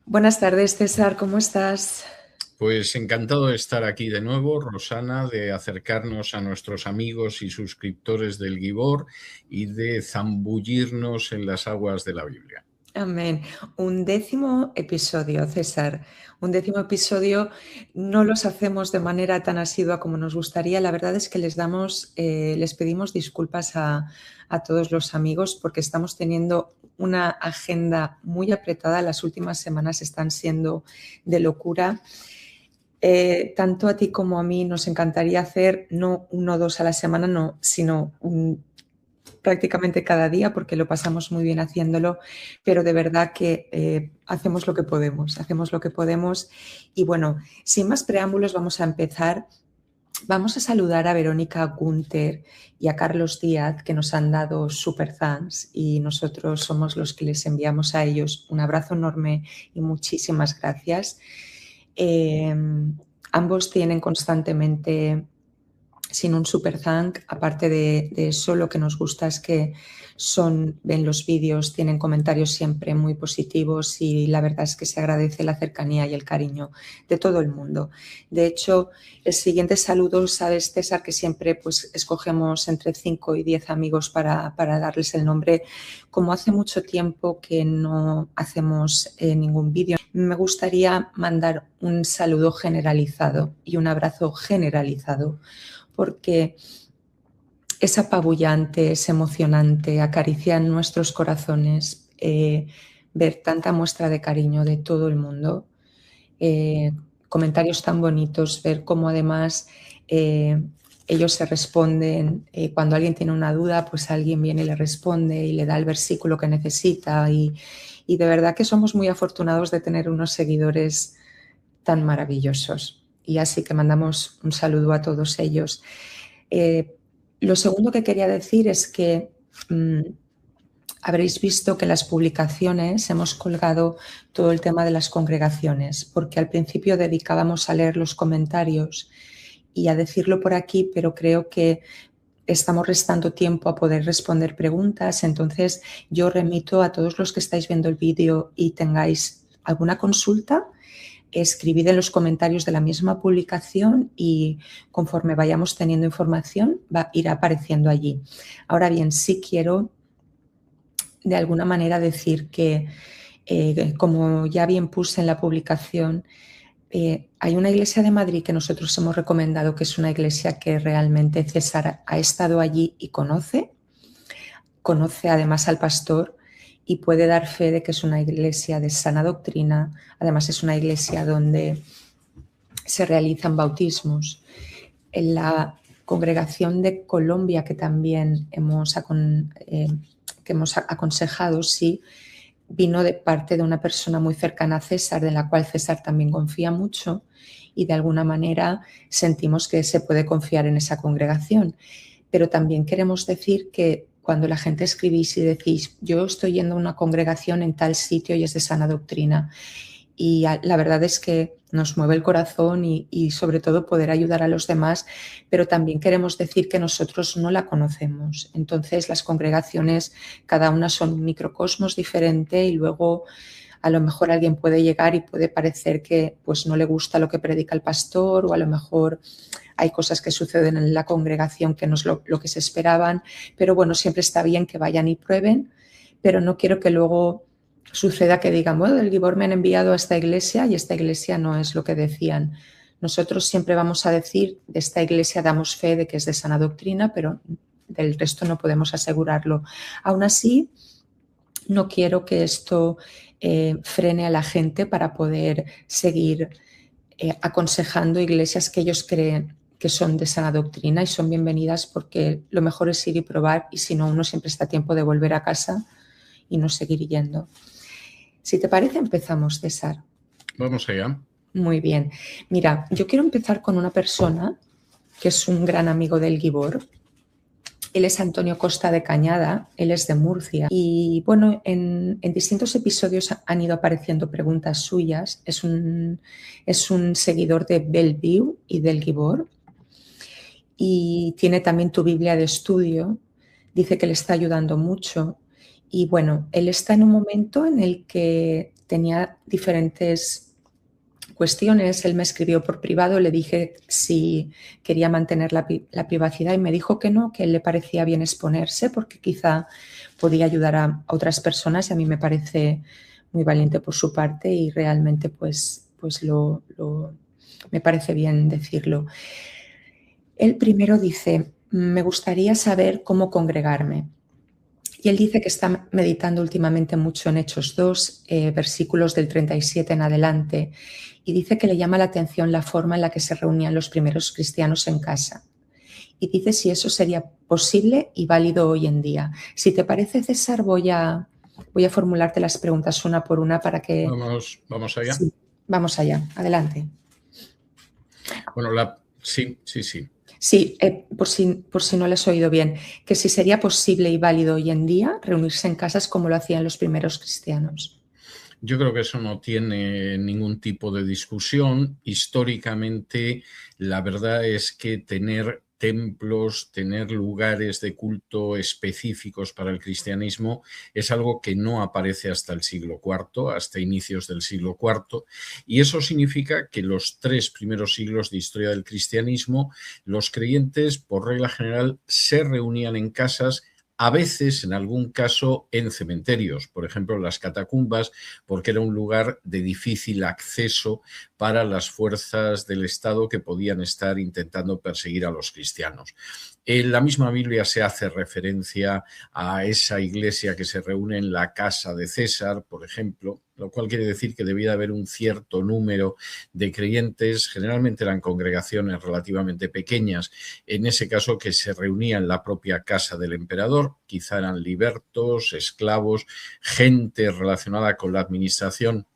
Buenas tardes, César, ¿cómo estás? Pues encantado de estar aquí de nuevo, Rosana, de acercarnos a nuestros amigos y suscriptores del Gibor y de zambullirnos en las aguas de la Biblia. Amén. Un décimo episodio, César. Un décimo episodio. No los hacemos de manera tan asidua como nos gustaría. La verdad es que les pedimos disculpas a todos los amigos porque estamos teniendo una agenda muy apretada. Las últimas semanas están siendo de locura. Tanto a ti como a mí nos encantaría hacer no uno o dos a la semana, no, sino prácticamente cada día porque lo pasamos muy bien haciéndolo, pero de verdad que hacemos lo que podemos y bueno, sin más preámbulos vamos a empezar. Vamos a saludar a Verónica Gunther y a Carlos Díaz, que nos han dado super fans y nosotros somos los que les enviamos a ellos un abrazo enorme y muchísimas gracias. Eh, Ambos tienen constantemente sin un super thank. Aparte de eso, lo que nos gusta es que ven los vídeos, tienen comentarios siempre muy positivos y la verdad es que se agradece la cercanía y el cariño de todo el mundo. De hecho, el siguiente saludo, sabes, César, que siempre pues escogemos entre 5 y 10 amigos para darles el nombre. Como hace mucho tiempo que no hacemos ningún vídeo, me gustaría mandar un saludo generalizado y un abrazo generalizado porque es apabullante, es emocionante, acaricia nuestros corazones ver tanta muestra de cariño de todo el mundo, comentarios tan bonitos, ver cómo además ellos se responden, cuando alguien tiene una duda, pues alguien viene y le responde y le da el versículo que necesita y de verdad que somos muy afortunados de tener unos seguidores tan maravillosos. Y así que mandamos un saludo a todos ellos. Lo segundo que quería decir es que habréis visto que en las publicaciones hemos colgado todo el tema de las congregaciones, porque al principio dedicábamos a leer los comentarios y a decirlo por aquí, pero creo que estamos restando tiempo a poder responder preguntas. Entonces yo remito a todos los que estáis viendo el vídeo y tengáis alguna consulta, escribid en los comentarios de la misma publicación y conforme vayamos teniendo información irá apareciendo allí. Ahora bien, sí quiero de alguna manera decir que, como ya bien puse en la publicación, hay una iglesia de Madrid que nosotros hemos recomendado, que es una iglesia que realmente César ha estado allí y conoce además al pastor y puede dar fe de que es una iglesia de sana doctrina. Además es una iglesia donde se realizan bautismos. En la congregación de Colombia, que también hemos aconsejado, sí, vino de parte de una persona muy cercana a César, de la cual César también confía mucho y de alguna manera sentimos que se puede confiar en esa congregación. Pero también queremos decir que cuando la gente escribís y decís, yo estoy yendo a una congregación en tal sitio y es de sana doctrina, y la verdad es que nos mueve el corazón y sobre todo poder ayudar a los demás, pero también queremos decir que nosotros no la conocemos. Entonces las congregaciones, cada una son un microcosmos diferente y luego a lo mejor alguien puede llegar y puede parecer que pues no le gusta lo que predica el pastor, o a lo mejor hay cosas que suceden en la congregación que no es lo que se esperaban, pero bueno, siempre está bien que vayan y prueben, pero no quiero que luego suceda que digan, bueno, del Gibor me han enviado a esta iglesia y esta iglesia no es lo que decían. Nosotros siempre vamos a decir, de esta iglesia damos fe de que es de sana doctrina, pero del resto no podemos asegurarlo. Aún así, no quiero que esto frene a la gente para poder seguir aconsejando iglesias que ellos creen que son de sana doctrina y son bienvenidas, porque lo mejor es ir y probar, y si no, uno siempre está a tiempo de volver a casa y no seguir yendo. Si te parece, empezamos, César. Vamos allá. Muy bien. Mira, yo quiero empezar con una persona que es un gran amigo del Gibor. Él es Antonio Costa de Cañada, él es de Murcia. Y bueno, en distintos episodios han ido apareciendo preguntas suyas. Es un seguidor de Bellevue y del Gibor. Y tiene también tu Biblia de estudio. Dice que le está ayudando mucho. Y bueno, él está en un momento en el que tenía diferentes cuestiones. Él me escribió por privado, le dije si quería mantener la privacidad y me dijo que no, que a él le parecía bien exponerse porque quizá podía ayudar a otras personas, y a mí me parece muy valiente por su parte y realmente pues me parece bien decirlo. Él primero dice: me gustaría saber cómo congregarme. Y él dice que está meditando últimamente mucho en Hechos 2, versículos del 37 en adelante, y dice que le llama la atención la forma en la que se reunían los primeros cristianos en casa. Y dice si eso sería posible y válido hoy en día. Si te parece, César, voy a formularte las preguntas una por una para que... Vamos allá. Sí, vamos allá. Adelante. Bueno, sí. Sí, por si no lo has oído bien, que si sería posible y válido hoy en día reunirse en casas como lo hacían los primeros cristianos. Yo creo que eso no tiene ningún tipo de discusión. Históricamente, la verdad es que tener templos, tener lugares de culto específicos para el cristianismo es algo que no aparece hasta el siglo IV, hasta inicios del siglo IV, y eso significa que los 3 primeros siglos de historia del cristianismo, los creyentes, por regla general, se reunían en casas, a veces, en algún caso, en cementerios, por ejemplo, las catacumbas, porque era un lugar de difícil acceso para las fuerzas del Estado que podían estar intentando perseguir a los cristianos. En la misma Biblia se hace referencia a esa iglesia que se reúne en la casa de César, por ejemplo, lo cual quiere decir que debía haber un cierto número de creyentes, generalmente eran congregaciones relativamente pequeñas, en ese caso que se reunían en la propia casa del emperador, quizá eran libertos, esclavos, gente relacionada con la administración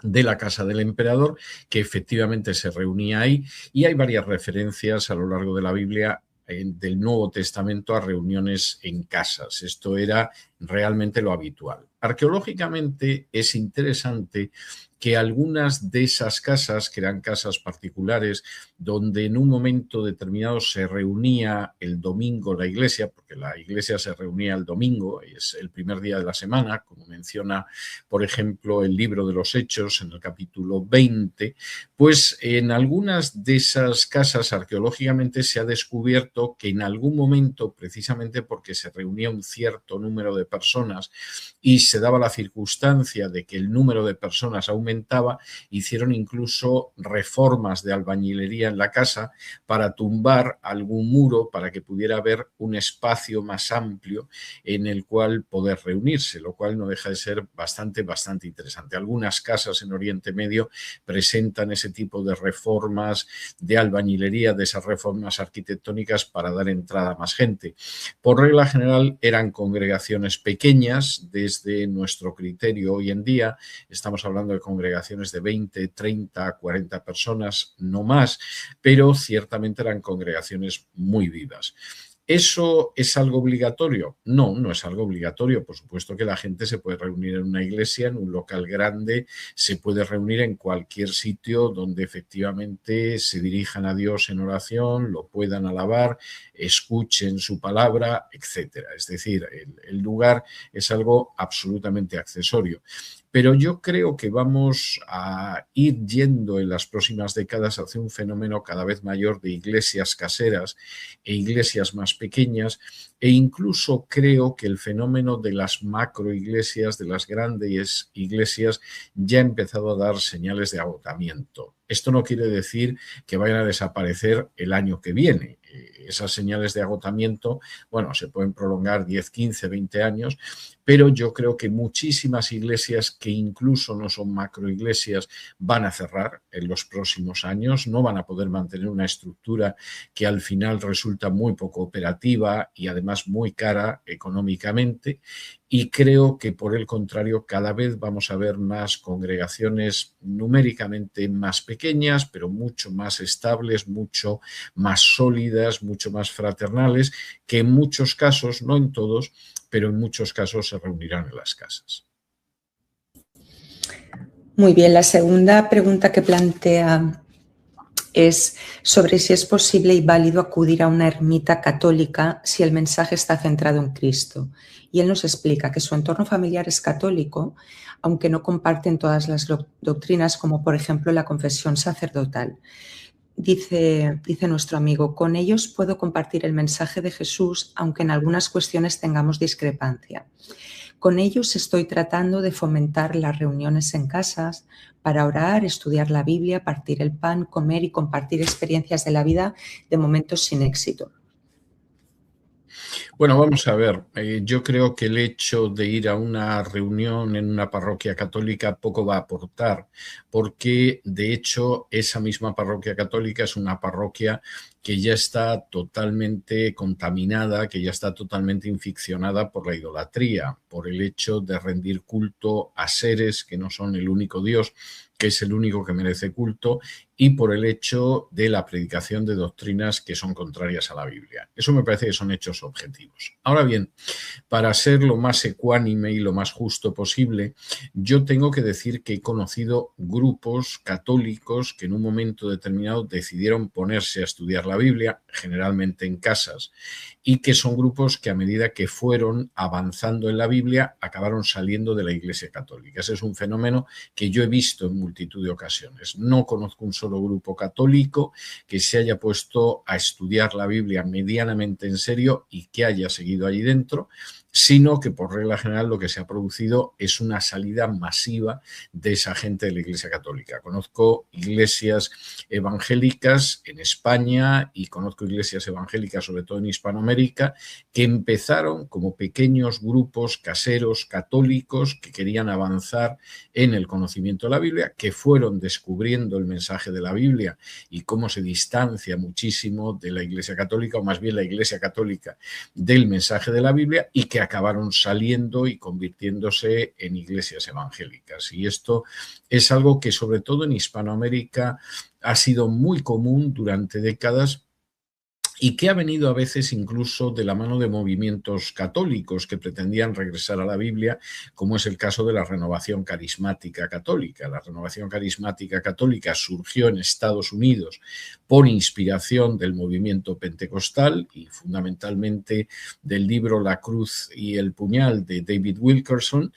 de la casa del emperador, que efectivamente se reunía ahí, y hay varias referencias a lo largo de la Biblia del Nuevo Testamento a reuniones en casas. Esto era realmente lo habitual. Arqueológicamente es interesante que algunas de esas casas, que eran casas particulares, donde en un momento determinado se reunía el domingo la iglesia, porque la iglesia se reunía el domingo, es el primer día de la semana, como menciona, por ejemplo, el libro de los Hechos en el capítulo 20, pues en algunas de esas casas arqueológicamente se ha descubierto que en algún momento, precisamente porque se reunía un cierto número de personas y se daba la circunstancia de que el número de personas aumentaba, hicieron incluso reformas de albañilería en la casa para tumbar algún muro para que pudiera haber un espacio más amplio en el cual poder reunirse, lo cual no deja de ser bastante interesante. Algunas casas en Oriente Medio presentan ese tipo de reformas de albañilería, de esas reformas arquitectónicas para dar entrada a más gente. Por regla general eran congregaciones pequeñas. Desde nuestro criterio hoy en día estamos hablando de congregaciones de 20, 30, 40 personas, no más, pero ciertamente eran congregaciones muy vivas. ¿Eso es algo obligatorio? No, no es algo obligatorio. Por supuesto que la gente se puede reunir en una iglesia, en un local grande, se puede reunir en cualquier sitio donde efectivamente se dirijan a Dios en oración, lo puedan alabar, escuchen su palabra, etcétera. Es decir, el lugar es algo absolutamente accesorio. Pero yo creo que vamos a ir yendo en las próximas décadas hacia un fenómeno cada vez mayor de iglesias caseras e iglesias más pequeñas, e incluso creo que el fenómeno de las macroiglesias, de las grandes iglesias, ya ha empezado a dar señales de agotamiento. Esto no quiere decir que vayan a desaparecer el año que viene. Esas señales de agotamiento, bueno, se pueden prolongar 10, 15, 20 años, pero yo creo que muchísimas iglesias que incluso no son macroiglesias van a cerrar en los próximos años, no van a poder mantener una estructura que al final resulta muy poco operativa y además muy cara económicamente, y creo que por el contrario cada vez vamos a ver más congregaciones numéricamente más pequeñas, pero mucho más estables, mucho más sólidas, mucho más fraternales, que en muchos casos, no en todos, pero en muchos casos se reunirán en las casas. Muy bien, la segunda pregunta que plantea es sobre si es posible y válido acudir a una ermita católica si el mensaje está centrado en Cristo. Y él nos explica que su entorno familiar es católico, aunque no comparten todas las doctrinas, como por ejemplo la confesión sacerdotal. Dice nuestro amigo, con ellos puedo compartir el mensaje de Jesús, aunque en algunas cuestiones tengamos discrepancia. Con ellos estoy tratando de fomentar las reuniones en casas para orar, estudiar la Biblia, partir el pan, comer y compartir experiencias de la vida, de momentos sin éxito. Bueno, vamos a ver, yo creo que el hecho de ir a una reunión en una parroquia católica poco va a aportar, porque de hecho esa misma parroquia católica es una parroquia que ya está totalmente contaminada, que ya está totalmente inficcionada por la idolatría, por el hecho de rendir culto a seres que no son el único Dios, que es el único que merece culto, y por el hecho de la predicación de doctrinas que son contrarias a la Biblia. Eso me parece que son hechos objetivos. Ahora bien, para ser lo más ecuánime y lo más justo posible, yo tengo que decir que he conocido grupos católicos que en un momento determinado decidieron ponerse a estudiar la Biblia, generalmente en casas, y que son grupos que a medida que fueron avanzando en la Biblia acabaron saliendo de la Iglesia Católica. Ese es un fenómeno que yo he visto en multitud de ocasiones. No conozco un solo grupo católico que se haya puesto a estudiar la Biblia medianamente en serio y que haya seguido allí dentro, sino que por regla general lo que se ha producido es una salida masiva de esa gente de la Iglesia Católica. Conozco iglesias evangélicas en España y conozco iglesias evangélicas, sobre todo en Hispanoamérica, que empezaron como pequeños grupos caseros católicos que querían avanzar en el conocimiento de la Biblia, que fueron descubriendo el mensaje de la Biblia y cómo se distancia muchísimo de la Iglesia Católica, o más bien la Iglesia Católica del mensaje de la Biblia, y que acabaron saliendo y convirtiéndose en iglesias evangélicas. Y esto es algo que sobre todo en Hispanoamérica ha sido muy común durante décadas y que ha venido a veces incluso de la mano de movimientos católicos que pretendían regresar a la Biblia, como es el caso de la Renovación Carismática Católica. La Renovación Carismática Católica surgió en Estados Unidos por inspiración del movimiento pentecostal y fundamentalmente del libro La Cruz y el Puñal de David Wilkerson.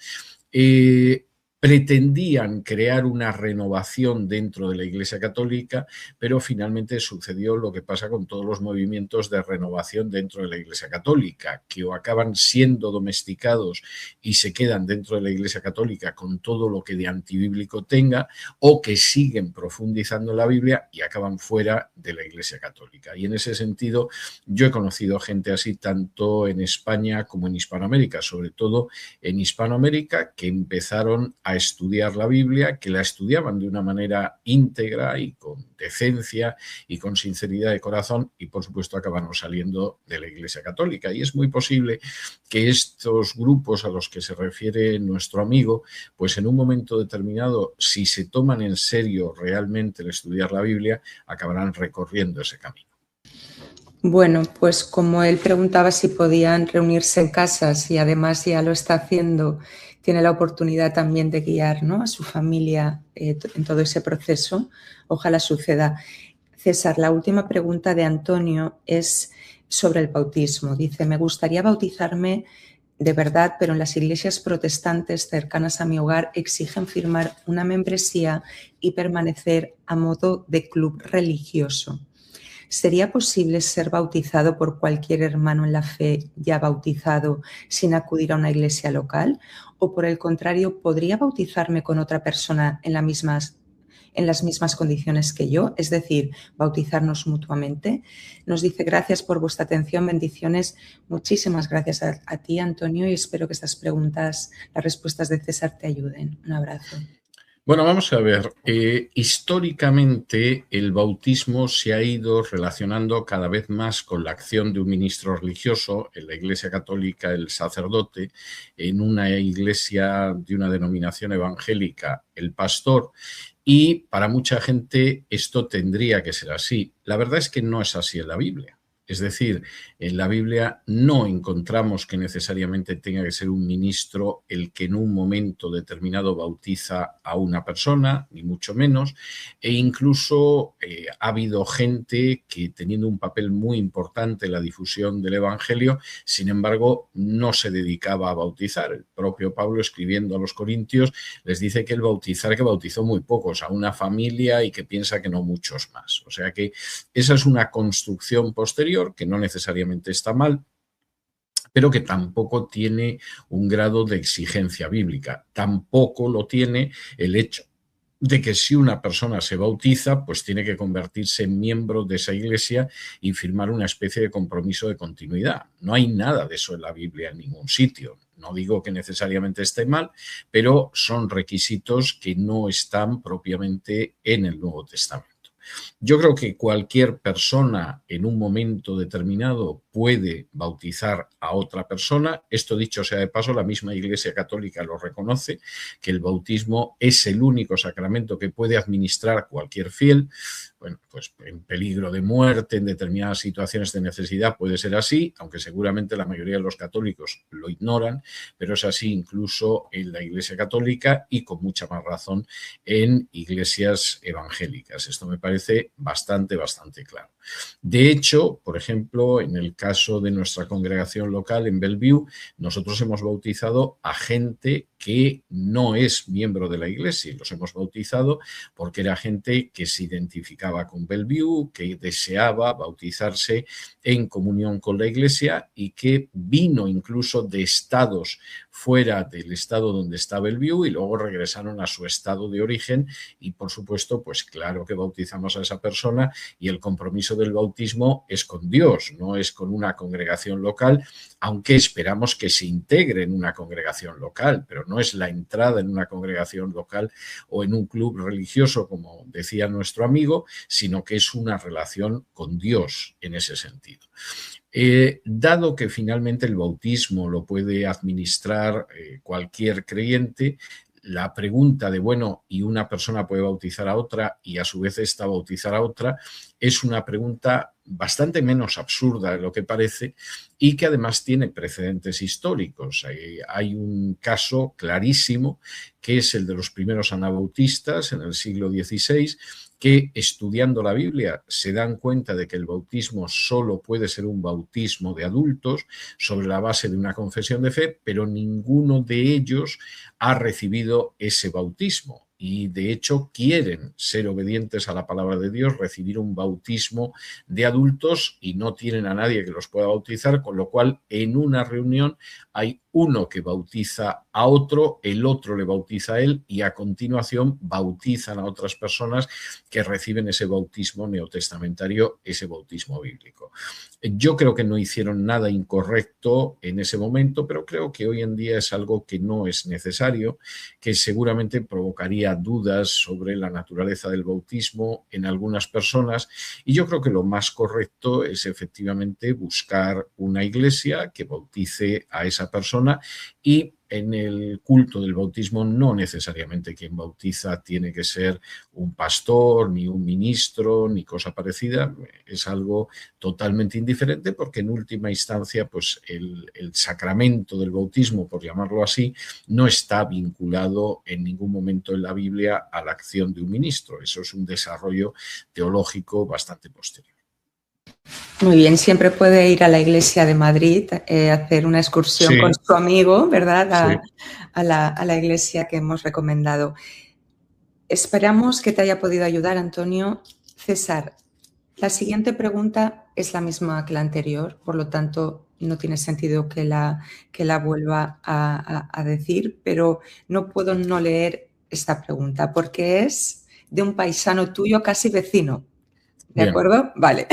Pretendían crear una renovación dentro de la Iglesia Católica, pero finalmente sucedió lo que pasa con todos los movimientos de renovación dentro de la Iglesia Católica, que o acaban siendo domesticados y se quedan dentro de la Iglesia Católica con todo lo que de antibíblico tenga, o que siguen profundizando en la Biblia y acaban fuera de la Iglesia Católica. Y en ese sentido, yo he conocido gente así tanto en España como en Hispanoamérica, sobre todo en Hispanoamérica, que empezaron a estudiar la Biblia, que la estudiaban de una manera íntegra y con decencia y con sinceridad de corazón, y por supuesto acabaron saliendo de la Iglesia Católica. Y es muy posible que estos grupos a los que se refiere nuestro amigo, pues en un momento determinado, si se toman en serio realmente el estudiar la Biblia, acabarán recorriendo ese camino. Bueno, pues como él preguntaba si podían reunirse en casas y además ya lo está haciendo, tiene la oportunidad también de guiar, ¿no?, a su familia en todo ese proceso. Ojalá suceda. César, la última pregunta de Antonio es sobre el bautismo. Dice, me gustaría bautizarme de verdad, pero en las iglesias protestantes cercanas a mi hogar exigen firmar una membresía y permanecer a modo de club religioso. ¿Sería posible ser bautizado por cualquier hermano en la fe ya bautizado sin acudir a una iglesia local? ¿O por el contrario, podría bautizarme con otra persona en las mismas condiciones que yo? Es decir, bautizarnos mutuamente. Nos dice, gracias por vuestra atención, bendiciones. Muchísimas gracias a ti, Antonio, y espero que estas preguntas, las respuestas de César te ayuden. Un abrazo. Bueno, vamos a ver, históricamente el bautismo se ha ido relacionando cada vez más con la acción de un ministro religioso, en la Iglesia Católica el sacerdote, en una iglesia de una denominación evangélica el pastor, y para mucha gente esto tendría que ser así. La verdad es que no es así en la Biblia. Es decir, en la Biblia no encontramos que necesariamente tenga que ser un ministro el que en un momento determinado bautiza a una persona, ni mucho menos, e incluso ha habido gente que, teniendo un papel muy importante en la difusión del Evangelio, sin embargo, no se dedicaba a bautizar. El propio Pablo, escribiendo a los Corintios, les dice que el bautizar, que bautizó muy pocos, a una familia, y que piensa que no muchos más. O sea que esa es una construcción posterior que no necesariamente está mal, pero que tampoco tiene un grado de exigencia bíblica. Tampoco lo tiene el hecho de que si una persona se bautiza, pues tiene que convertirse en miembro de esa iglesia y firmar una especie de compromiso de continuidad. No hay nada de eso en la Biblia en ningún sitio. No digo que necesariamente esté mal, pero son requisitos que no están propiamente en el Nuevo Testamento. Yo creo que cualquier persona en un momento determinado puede bautizar a otra persona. Esto, dicho sea de paso, la misma Iglesia Católica lo reconoce, que el bautismo es el único sacramento que puede administrar cualquier fiel. Bueno, pues en peligro de muerte, en determinadas situaciones de necesidad puede ser así, aunque seguramente la mayoría de los católicos lo ignoran, pero es así incluso en la Iglesia Católica y con mucha más razón en iglesias evangélicas. Esto me parece bastante claro. De hecho, por ejemplo, en el caso de nuestra congregación local en Bellevue, nosotros hemos bautizado a gente que no es miembro de la iglesia, y los hemos bautizado porque era gente que se identificaba con Bellevue, que deseaba bautizarse en comunión con la iglesia y que vino incluso de estados fuera del estado donde está Bellevue y luego regresaron a su estado de origen, y por supuesto, pues claro que bautizamos a esa persona, y el compromiso del bautismo es con Dios, no es con una congregación local, aunque esperamos que se integre en una congregación local, pero no es la entrada en una congregación local o en un club religioso, como decía nuestro amigo, sino que es una relación con Dios en ese sentido. Dado que finalmente el bautismo lo puede administrar cualquier creyente, la pregunta de, bueno, ¿y una persona puede bautizar a otra y a su vez esta bautizar a otra? Es una pregunta bastante menos absurda de lo que parece y que además tiene precedentes históricos. Hay un caso clarísimo que es el de los primeros anabautistas en el siglo XVI, que estudiando la Biblia se dan cuenta de que el bautismo solo puede ser un bautismo de adultos sobre la base de una confesión de fe, pero ninguno de ellos ha recibido ese bautismo. Y de hecho quieren ser obedientes a la palabra de Dios, recibir un bautismo de adultos, y no tienen a nadie que los pueda bautizar, con lo cual en una reunión hay uno que bautiza a otro, el otro le bautiza a él y a continuación bautizan a otras personas que reciben ese bautismo neotestamentario, ese bautismo bíblico. Yo creo que no hicieron nada incorrecto en ese momento, pero creo que hoy en día es algo que no es necesario, que seguramente provocaría dudas sobre la naturaleza del bautismo en algunas personas, y yo creo que lo más correcto es efectivamente buscar una iglesia que bautice a esa persona, y en el culto del bautismo no necesariamente quien bautiza tiene que ser un pastor, ni un ministro, ni cosa parecida. Es algo totalmente indiferente, porque en última instancia pues el sacramento del bautismo, por llamarlo así, no está vinculado en ningún momento en la Biblia a la acción de un ministro. Eso es un desarrollo teológico bastante posterior. Muy bien, siempre puede ir a la Iglesia de Madrid, hacer una excursión con su amigo, ¿verdad? A la iglesia que hemos recomendado. Esperamos que te haya podido ayudar, Antonio. César, la siguiente pregunta es la misma que la anterior, por lo tanto no tiene sentido que la vuelva a decir, pero no puedo no leer esta pregunta porque es de un paisano tuyo, casi vecino. ¿De acuerdo? Vale.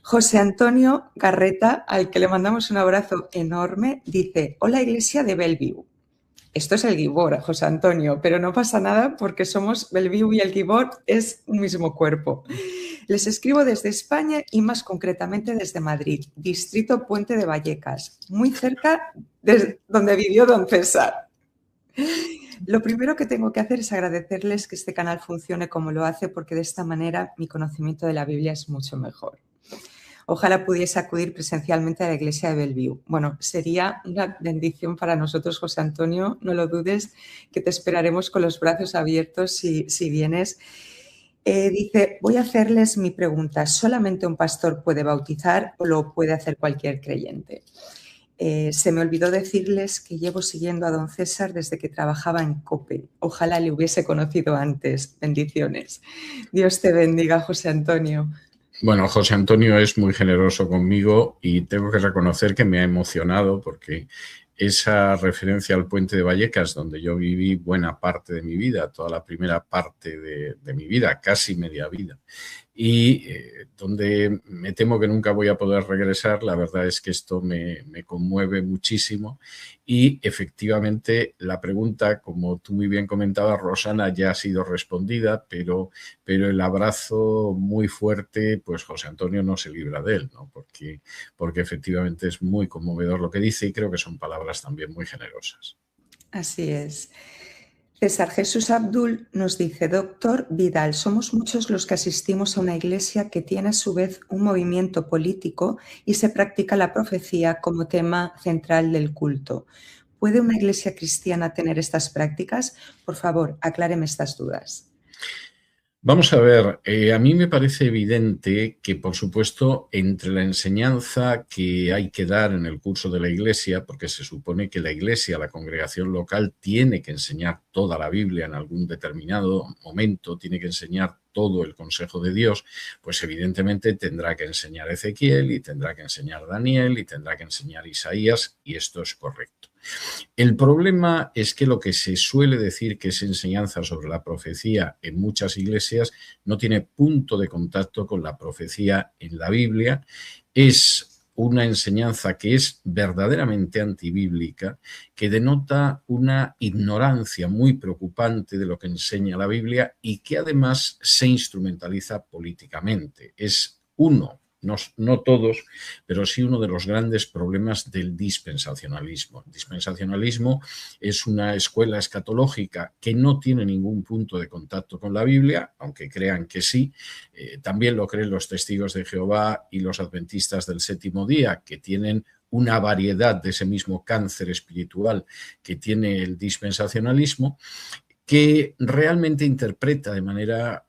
José Antonio Garreta, al que le mandamos un abrazo enorme, dice: hola, Iglesia de Bellevue. Esto es el Gibor, José Antonio, pero no pasa nada porque somos Bellevue y el Gibor es un mismo cuerpo. Les escribo desde España y más concretamente desde Madrid, distrito Puente de Vallecas, muy cerca de donde vivió don César. Lo primero que tengo que hacer es agradecerles que este canal funcione como lo hace, porque de esta manera mi conocimiento de la Biblia es mucho mejor. Ojalá pudiese acudir presencialmente a la iglesia de Bellevue. Bueno, sería una bendición para nosotros, José Antonio. No lo dudes, que te esperaremos con los brazos abiertos si vienes. Dice, voy a hacerles mi pregunta. ¿Solamente un pastor puede bautizar o lo puede hacer cualquier creyente? Se me olvidó decirles que llevo siguiendo a don César desde que trabajaba en COPE. Ojalá le hubiese conocido antes. Bendiciones. Dios te bendiga, José Antonio. Bueno, José Antonio es muy generoso conmigo y tengo que reconocer que me ha emocionado porque esa referencia al puente de Vallecas, donde yo viví buena parte de mi vida, toda la primera parte de mi vida, casi media vida, y donde me temo que nunca voy a poder regresar. La verdad es que esto me conmueve muchísimo y efectivamente la pregunta, como tú muy bien comentabas, Rosana, ya ha sido respondida, pero el abrazo muy fuerte, pues José Antonio no se libra de él, ¿no? Porque efectivamente es muy conmovedor lo que dice y creo que son palabras también muy generosas. Así es. César Jesús Abdul nos dice, doctor Vidal, somos muchos los que asistimos a una iglesia que tiene a su vez un movimiento político y se practica la profecía como tema central del culto. ¿Puede una iglesia cristiana tener estas prácticas? Por favor, acláreme estas dudas. Vamos a ver, a mí me parece evidente que, por supuesto, entre la enseñanza que hay que dar en el curso de la Iglesia, porque se supone que la Iglesia, la congregación local, tiene que enseñar toda la Biblia en algún determinado momento, tiene que enseñar todo el consejo de Dios, pues evidentemente tendrá que enseñar Ezequiel y tendrá que enseñar Daniel y tendrá que enseñar Isaías, y esto es correcto. El problema es que lo que se suele decir que es enseñanza sobre la profecía en muchas iglesias no tiene punto de contacto con la profecía en la Biblia. Es una enseñanza que es verdaderamente antibíblica, que denota una ignorancia muy preocupante de lo que enseña la Biblia y que además se instrumentaliza políticamente. Es no todos, pero sí uno de los grandes problemas del dispensacionalismo. El dispensacionalismo es una escuela escatológica que no tiene ningún punto de contacto con la Biblia, aunque crean que sí. También lo creen los testigos de Jehová y los adventistas del séptimo día, que tienen una variedad de ese mismo cáncer espiritual que tiene el dispensacionalismo, que realmente interpreta de manera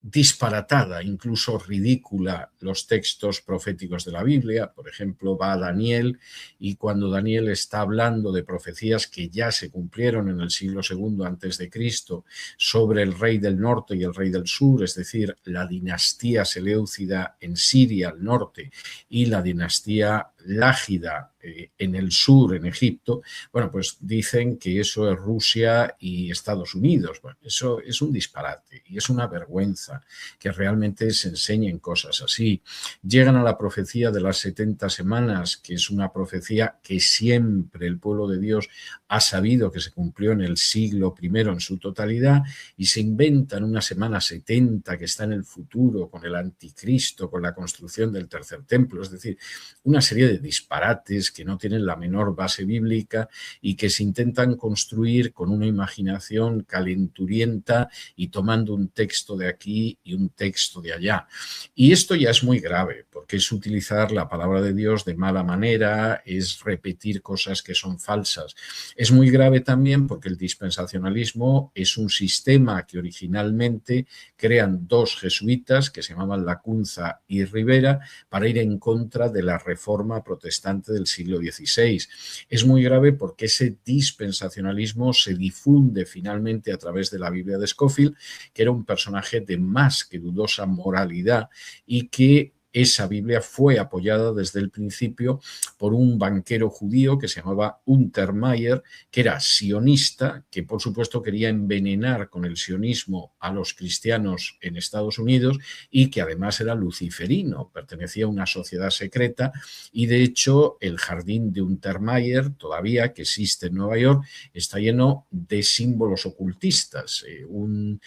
disparatada, incluso ridícula, los textos proféticos de la Biblia. Por ejemplo, va a Daniel y cuando Daniel está hablando de profecías que ya se cumplieron en el siglo II antes de Cristo sobre el rey del norte y el rey del sur, es decir, la dinastía seleucida en Siria al norte y la dinastía lágida en el sur, en Egipto, bueno, pues dicen que eso es Rusia y Estados Unidos. Bueno, eso es un disparate y es una vergüenza que realmente se enseñen cosas así. Llegan a la profecía de las 70 semanas, que es una profecía que siempre el pueblo de Dios ha sabido que se cumplió en el siglo I en su totalidad, y se inventan una semana 70 que está en el futuro con el anticristo, con la construcción del tercer templo, es decir, una serie de disparates que no tienen la menor base bíblica y que se intentan construir con una imaginación calenturienta y tomando un texto de aquí y un texto de allá. Y esto ya es muy grave, porque es utilizar la palabra de Dios de mala manera, es repetir cosas que son falsas. Es muy grave también porque el dispensacionalismo es un sistema que originalmente crean dos jesuitas que se llamaban Lacunza y Rivera para ir en contra de la reforma protestante del siglo XVI. Es muy grave porque ese dispensacionalismo se difunde finalmente a través de la Biblia de Scofield, que era un personaje de más que dudosa moralidad y que esa Biblia fue apoyada desde el principio por un banquero judío que se llamaba Untermeyer, que era sionista, que por supuesto quería envenenar con el sionismo a los cristianos en Estados Unidos y que además era luciferino, pertenecía a una sociedad secreta y de hecho el jardín de Untermeyer, todavía que existe en Nueva York, está lleno de símbolos ocultistas. Un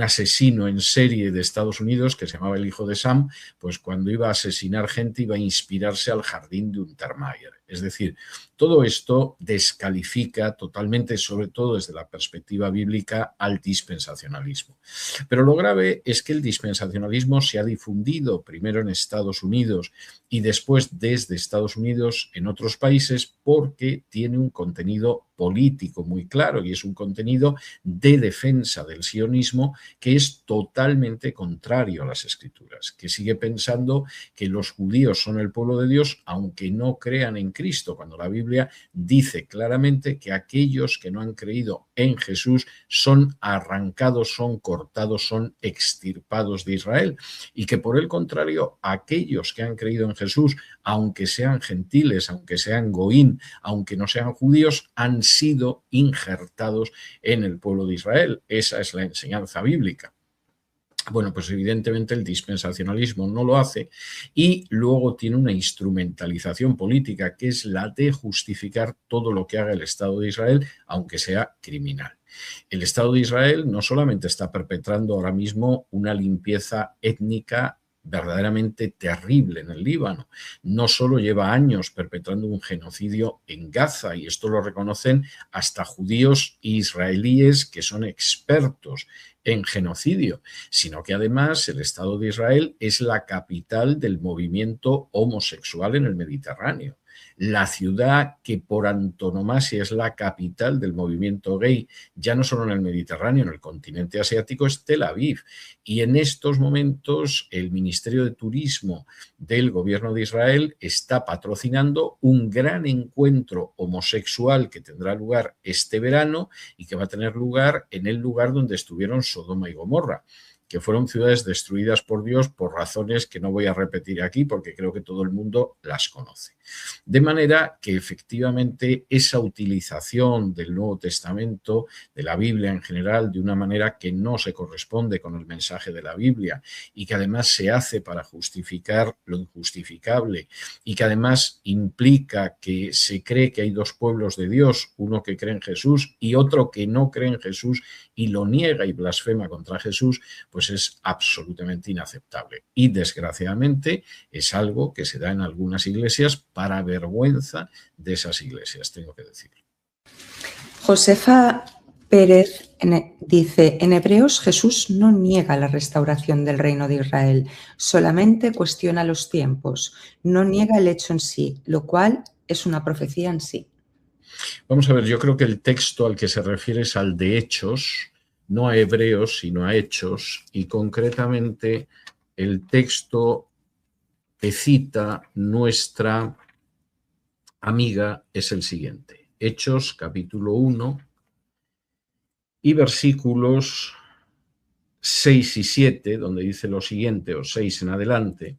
asesino en serie de Estados Unidos que se llamaba el hijo de Sam, pues cuando iba a asesinar gente iba a inspirarse al jardín de Untermeyer. Es decir, todo esto descalifica totalmente, sobre todo desde la perspectiva bíblica, al dispensacionalismo. Pero lo grave es que el dispensacionalismo se ha difundido primero en Estados Unidos y después desde Estados Unidos en otros países porque tiene un contenido político muy claro y es un contenido de defensa del sionismo que es totalmente contrario a las Escrituras, que sigue pensando que los judíos son el pueblo de Dios aunque no crean en Cristo, cuando la Biblia dice claramente que aquellos que no han creído en Jesús son arrancados, son cortados, son extirpados de Israel y que por el contrario aquellos que han creído en Jesús, aunque sean gentiles, aunque sean goín, aunque no sean judíos, han sido injertados en el pueblo de Israel. Esa es la enseñanza bíblica. Bueno, pues evidentemente el dispensacionalismo no lo hace y luego tiene una instrumentalización política que es la de justificar todo lo que haga el Estado de Israel, aunque sea criminal. El Estado de Israel no solamente está perpetrando ahora mismo una limpieza étnica verdaderamente terrible en el Líbano, no solo lleva años perpetrando un genocidio en Gaza, y esto lo reconocen hasta judíos e israelíes que son expertos en genocidio, sino que además el Estado de Israel es la capital del movimiento homosexual en el Mediterráneo. La ciudad que por antonomasia es la capital del movimiento gay, ya no solo en el Mediterráneo, en el continente asiático, es Tel Aviv. Y en estos momentos el Ministerio de Turismo del Gobierno de Israel está patrocinando un gran encuentro homosexual que tendrá lugar este verano y que va a tener lugar en el lugar donde estuvieron Sodoma y Gomorra, que fueron ciudades destruidas por Dios por razones que no voy a repetir aquí porque creo que todo el mundo las conoce. De manera que efectivamente esa utilización del Nuevo Testamento, de la Biblia en general, de una manera que no se corresponde con el mensaje de la Biblia y que además se hace para justificar lo injustificable y que además implica que se cree que hay dos pueblos de Dios, uno que cree en Jesús y otro que no cree en Jesús y lo niega y blasfema contra Jesús, pues es absolutamente inaceptable. Y desgraciadamente es algo que se da en algunas iglesias para vergüenza de esas iglesias, tengo que decirlo. Josefa Pérez dice, en Hebreos Jesús no niega la restauración del reino de Israel, solamente cuestiona los tiempos, no niega el hecho en sí, lo cual es una profecía en sí. Vamos a ver, yo creo que el texto al que se refiere es al de Hechos, no a Hebreos, sino a Hechos, y concretamente el texto que cita nuestra amiga es el siguiente. Hechos, capítulo 1 y versículos 6 y 7, donde dice lo siguiente, o 6 en adelante.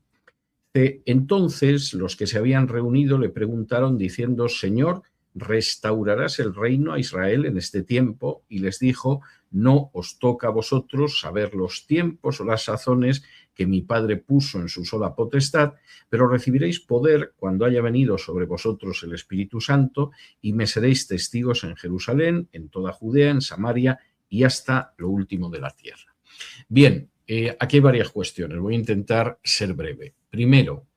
Entonces los que se habían reunido le preguntaron diciendo, Señor, ¿restaurarás el reino a Israel en este tiempo? Y les dijo, no os toca a vosotros saber los tiempos o las sazones que mi Padre puso en su sola potestad, pero recibiréis poder cuando haya venido sobre vosotros el Espíritu Santo y me seréis testigos en Jerusalén, en toda Judea, en Samaria y hasta lo último de la tierra. Bien, aquí hay varias cuestiones. Voy a intentar ser breve. Primero,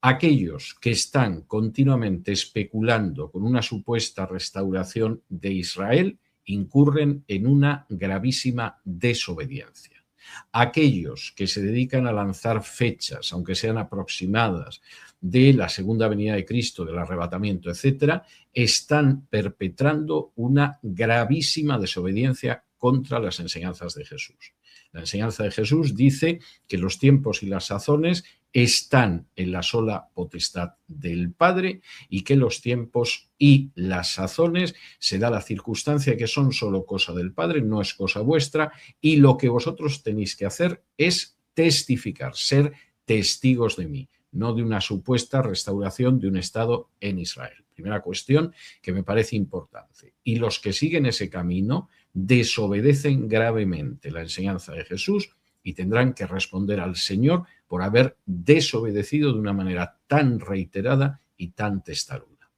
aquellos que están continuamente especulando con una supuesta restauración de Israel incurren en una gravísima desobediencia. Aquellos que se dedican a lanzar fechas, aunque sean aproximadas, de la segunda venida de Cristo, del arrebatamiento, etcétera, están perpetrando una gravísima desobediencia contra las enseñanzas de Jesús. La enseñanza de Jesús dice que los tiempos y las sazones están en la sola potestad del Padre y que los tiempos y las sazones se da la circunstancia que son solo cosa del Padre, no es cosa vuestra, y lo que vosotros tenéis que hacer es testificar, ser testigos de mí, no de una supuesta restauración de un Estado en Israel. Primera cuestión que me parece importante. Y los que siguen ese camino desobedecen gravemente la enseñanza de Jesús y tendrán que responder al Señor por haber desobedecido de una manera tan reiterada y tan testaruda.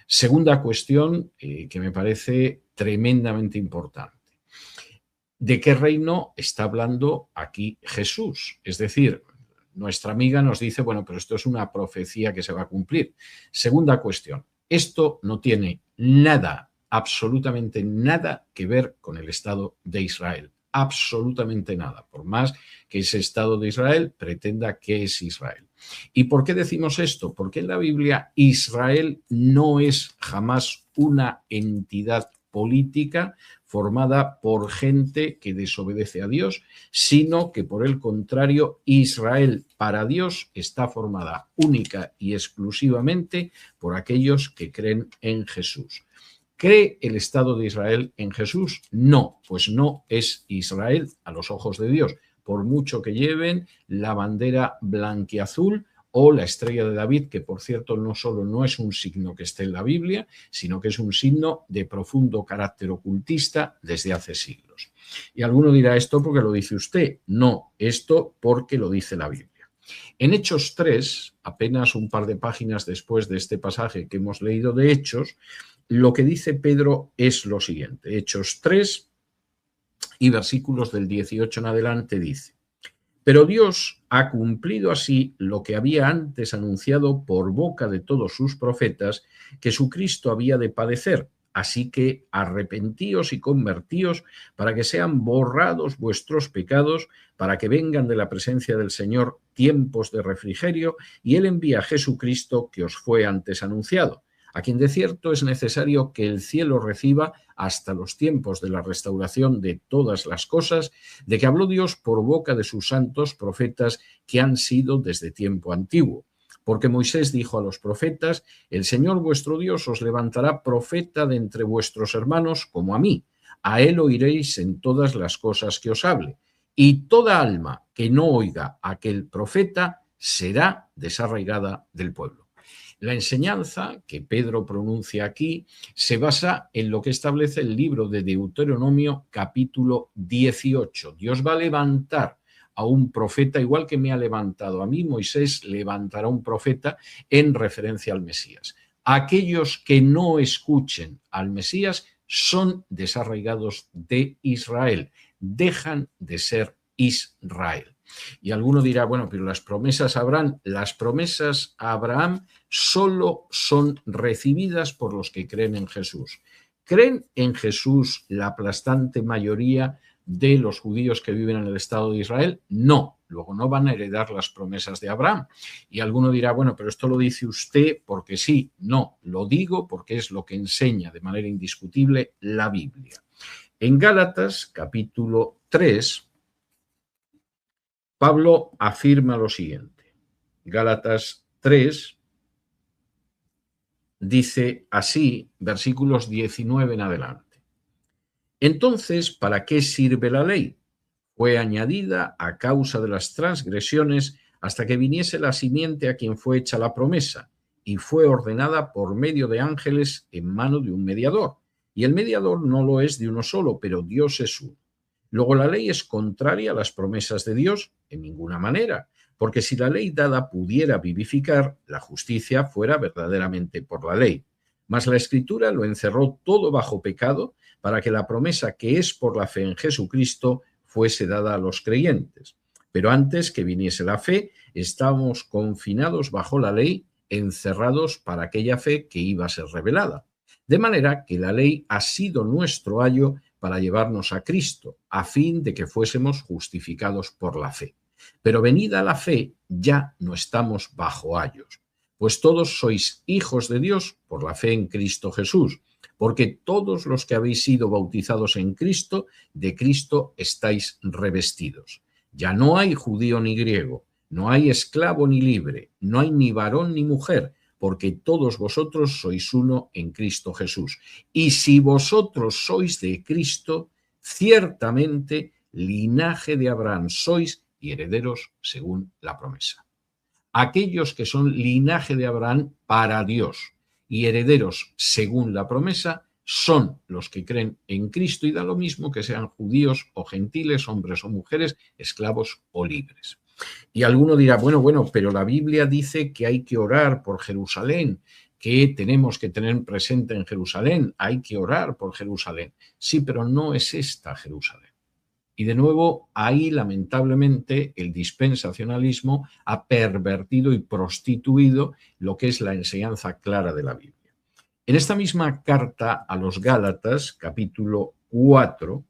Segunda cuestión que me parece tremendamente importante. ¿De qué reino está hablando aquí Jesús? Es decir, nuestra amiga nos dice, bueno, pero esto es una profecía que se va a cumplir. Segunda cuestión, Esto no tiene nada, absolutamente nada que ver con el Estado de Israel. Absolutamente nada, por más que ese Estado de Israel pretenda que es Israel. ¿Y por qué decimos esto? Porque en la Biblia Israel no es jamás una entidad política formada por gente que desobedece a Dios, sino que por el contrario, Israel para Dios está formada única y exclusivamente por aquellos que creen en Jesús. ¿Cree el Estado de Israel en Jesús? No, pues no es Israel a los ojos de Dios, por mucho que lleven la bandera blanquiazul o la estrella de David, que por cierto no solo no es un signo que esté en la Biblia, sino que es un signo de profundo carácter ocultista desde hace siglos. Y alguno dirá, esto porque lo dice usted. No, esto porque lo dice la Biblia. En Hechos 3, apenas un par de páginas después de este pasaje que hemos leído de Hechos, lo que dice Pedro es lo siguiente. Hechos 3 y versículos del 18 en adelante dice: pero Dios ha cumplido así lo que había antes anunciado por boca de todos sus profetas, que su Cristo había de padecer. Así que arrepentíos y convertíos para que sean borrados vuestros pecados, para que vengan de la presencia del Señor tiempos de refrigerio, y Él envía a Jesucristo que os fue antes anunciado, a quien de cierto es necesario que el cielo reciba hasta los tiempos de la restauración de todas las cosas, de que habló Dios por boca de sus santos profetas que han sido desde tiempo antiguo. Porque Moisés dijo a los profetas: el Señor vuestro Dios os levantará profeta de entre vuestros hermanos como a mí. A él oiréis en todas las cosas que os hable. Y toda alma que no oiga a aquel profeta será desarraigada del pueblo. La enseñanza que Pedro pronuncia aquí se basa en lo que establece el libro de Deuteronomio capítulo 18. Dios va a levantar a un profeta, igual que me ha levantado a mí, Moisés levantará un profeta en referencia al Mesías. Aquellos que no escuchen al Mesías son desarraigados de Israel, dejan de ser Israel. Y alguno dirá, bueno, pero las promesas a Abraham solo son recibidas por los que creen en Jesús. ¿Creen en Jesús la aplastante mayoría de los judíos que viven en el Estado de Israel? No, luego no van a heredar las promesas de Abraham. Y alguno dirá, bueno, pero esto lo dice usted porque sí. No, lo digo porque es lo que enseña de manera indiscutible la Biblia. En Gálatas, capítulo 3, Pablo afirma lo siguiente. Gálatas 3 dice así, versículos 19 en adelante. Entonces, ¿para qué sirve la ley? Fue añadida a causa de las transgresiones hasta que viniese la simiente a quien fue hecha la promesa, y fue ordenada por medio de ángeles en mano de un mediador. Y el mediador no lo es de uno solo, pero Dios es uno. Luego, ¿la ley es contraria a las promesas de Dios? En ninguna manera, porque si la ley dada pudiera vivificar, la justicia fuera verdaderamente por la ley. Mas la Escritura lo encerró todo bajo pecado, para que la promesa que es por la fe en Jesucristo fuese dada a los creyentes. Pero antes que viniese la fe, estábamos confinados bajo la ley, encerrados para aquella fe que iba a ser revelada. De manera que la ley ha sido nuestro ayo para llevarnos a Cristo, a fin de que fuésemos justificados por la fe. Pero venida la fe, ya no estamos bajo ayos, pues todos sois hijos de Dios por la fe en Cristo Jesús, porque todos los que habéis sido bautizados en Cristo, de Cristo estáis revestidos. Ya no hay judío ni griego, no hay esclavo ni libre, no hay ni varón ni mujer, porque todos vosotros sois uno en Cristo Jesús. Y si vosotros sois de Cristo, ciertamente linaje de Abraham sois y herederos según la promesa. Aquellos que son linaje de Abraham para Dios y herederos según la promesa son los que creen en Cristo, y da lo mismo que sean judíos o gentiles, hombres o mujeres, esclavos o libres. Y alguno dirá, bueno, pero la Biblia dice que hay que orar por Jerusalén, que tenemos que tener presente en Jerusalén, hay que orar por Jerusalén. Sí, pero no es esta Jerusalén. Y de nuevo, ahí lamentablemente el dispensacionalismo ha pervertido y prostituido lo que es la enseñanza clara de la Biblia. En esta misma carta a los Gálatas, capítulo 4,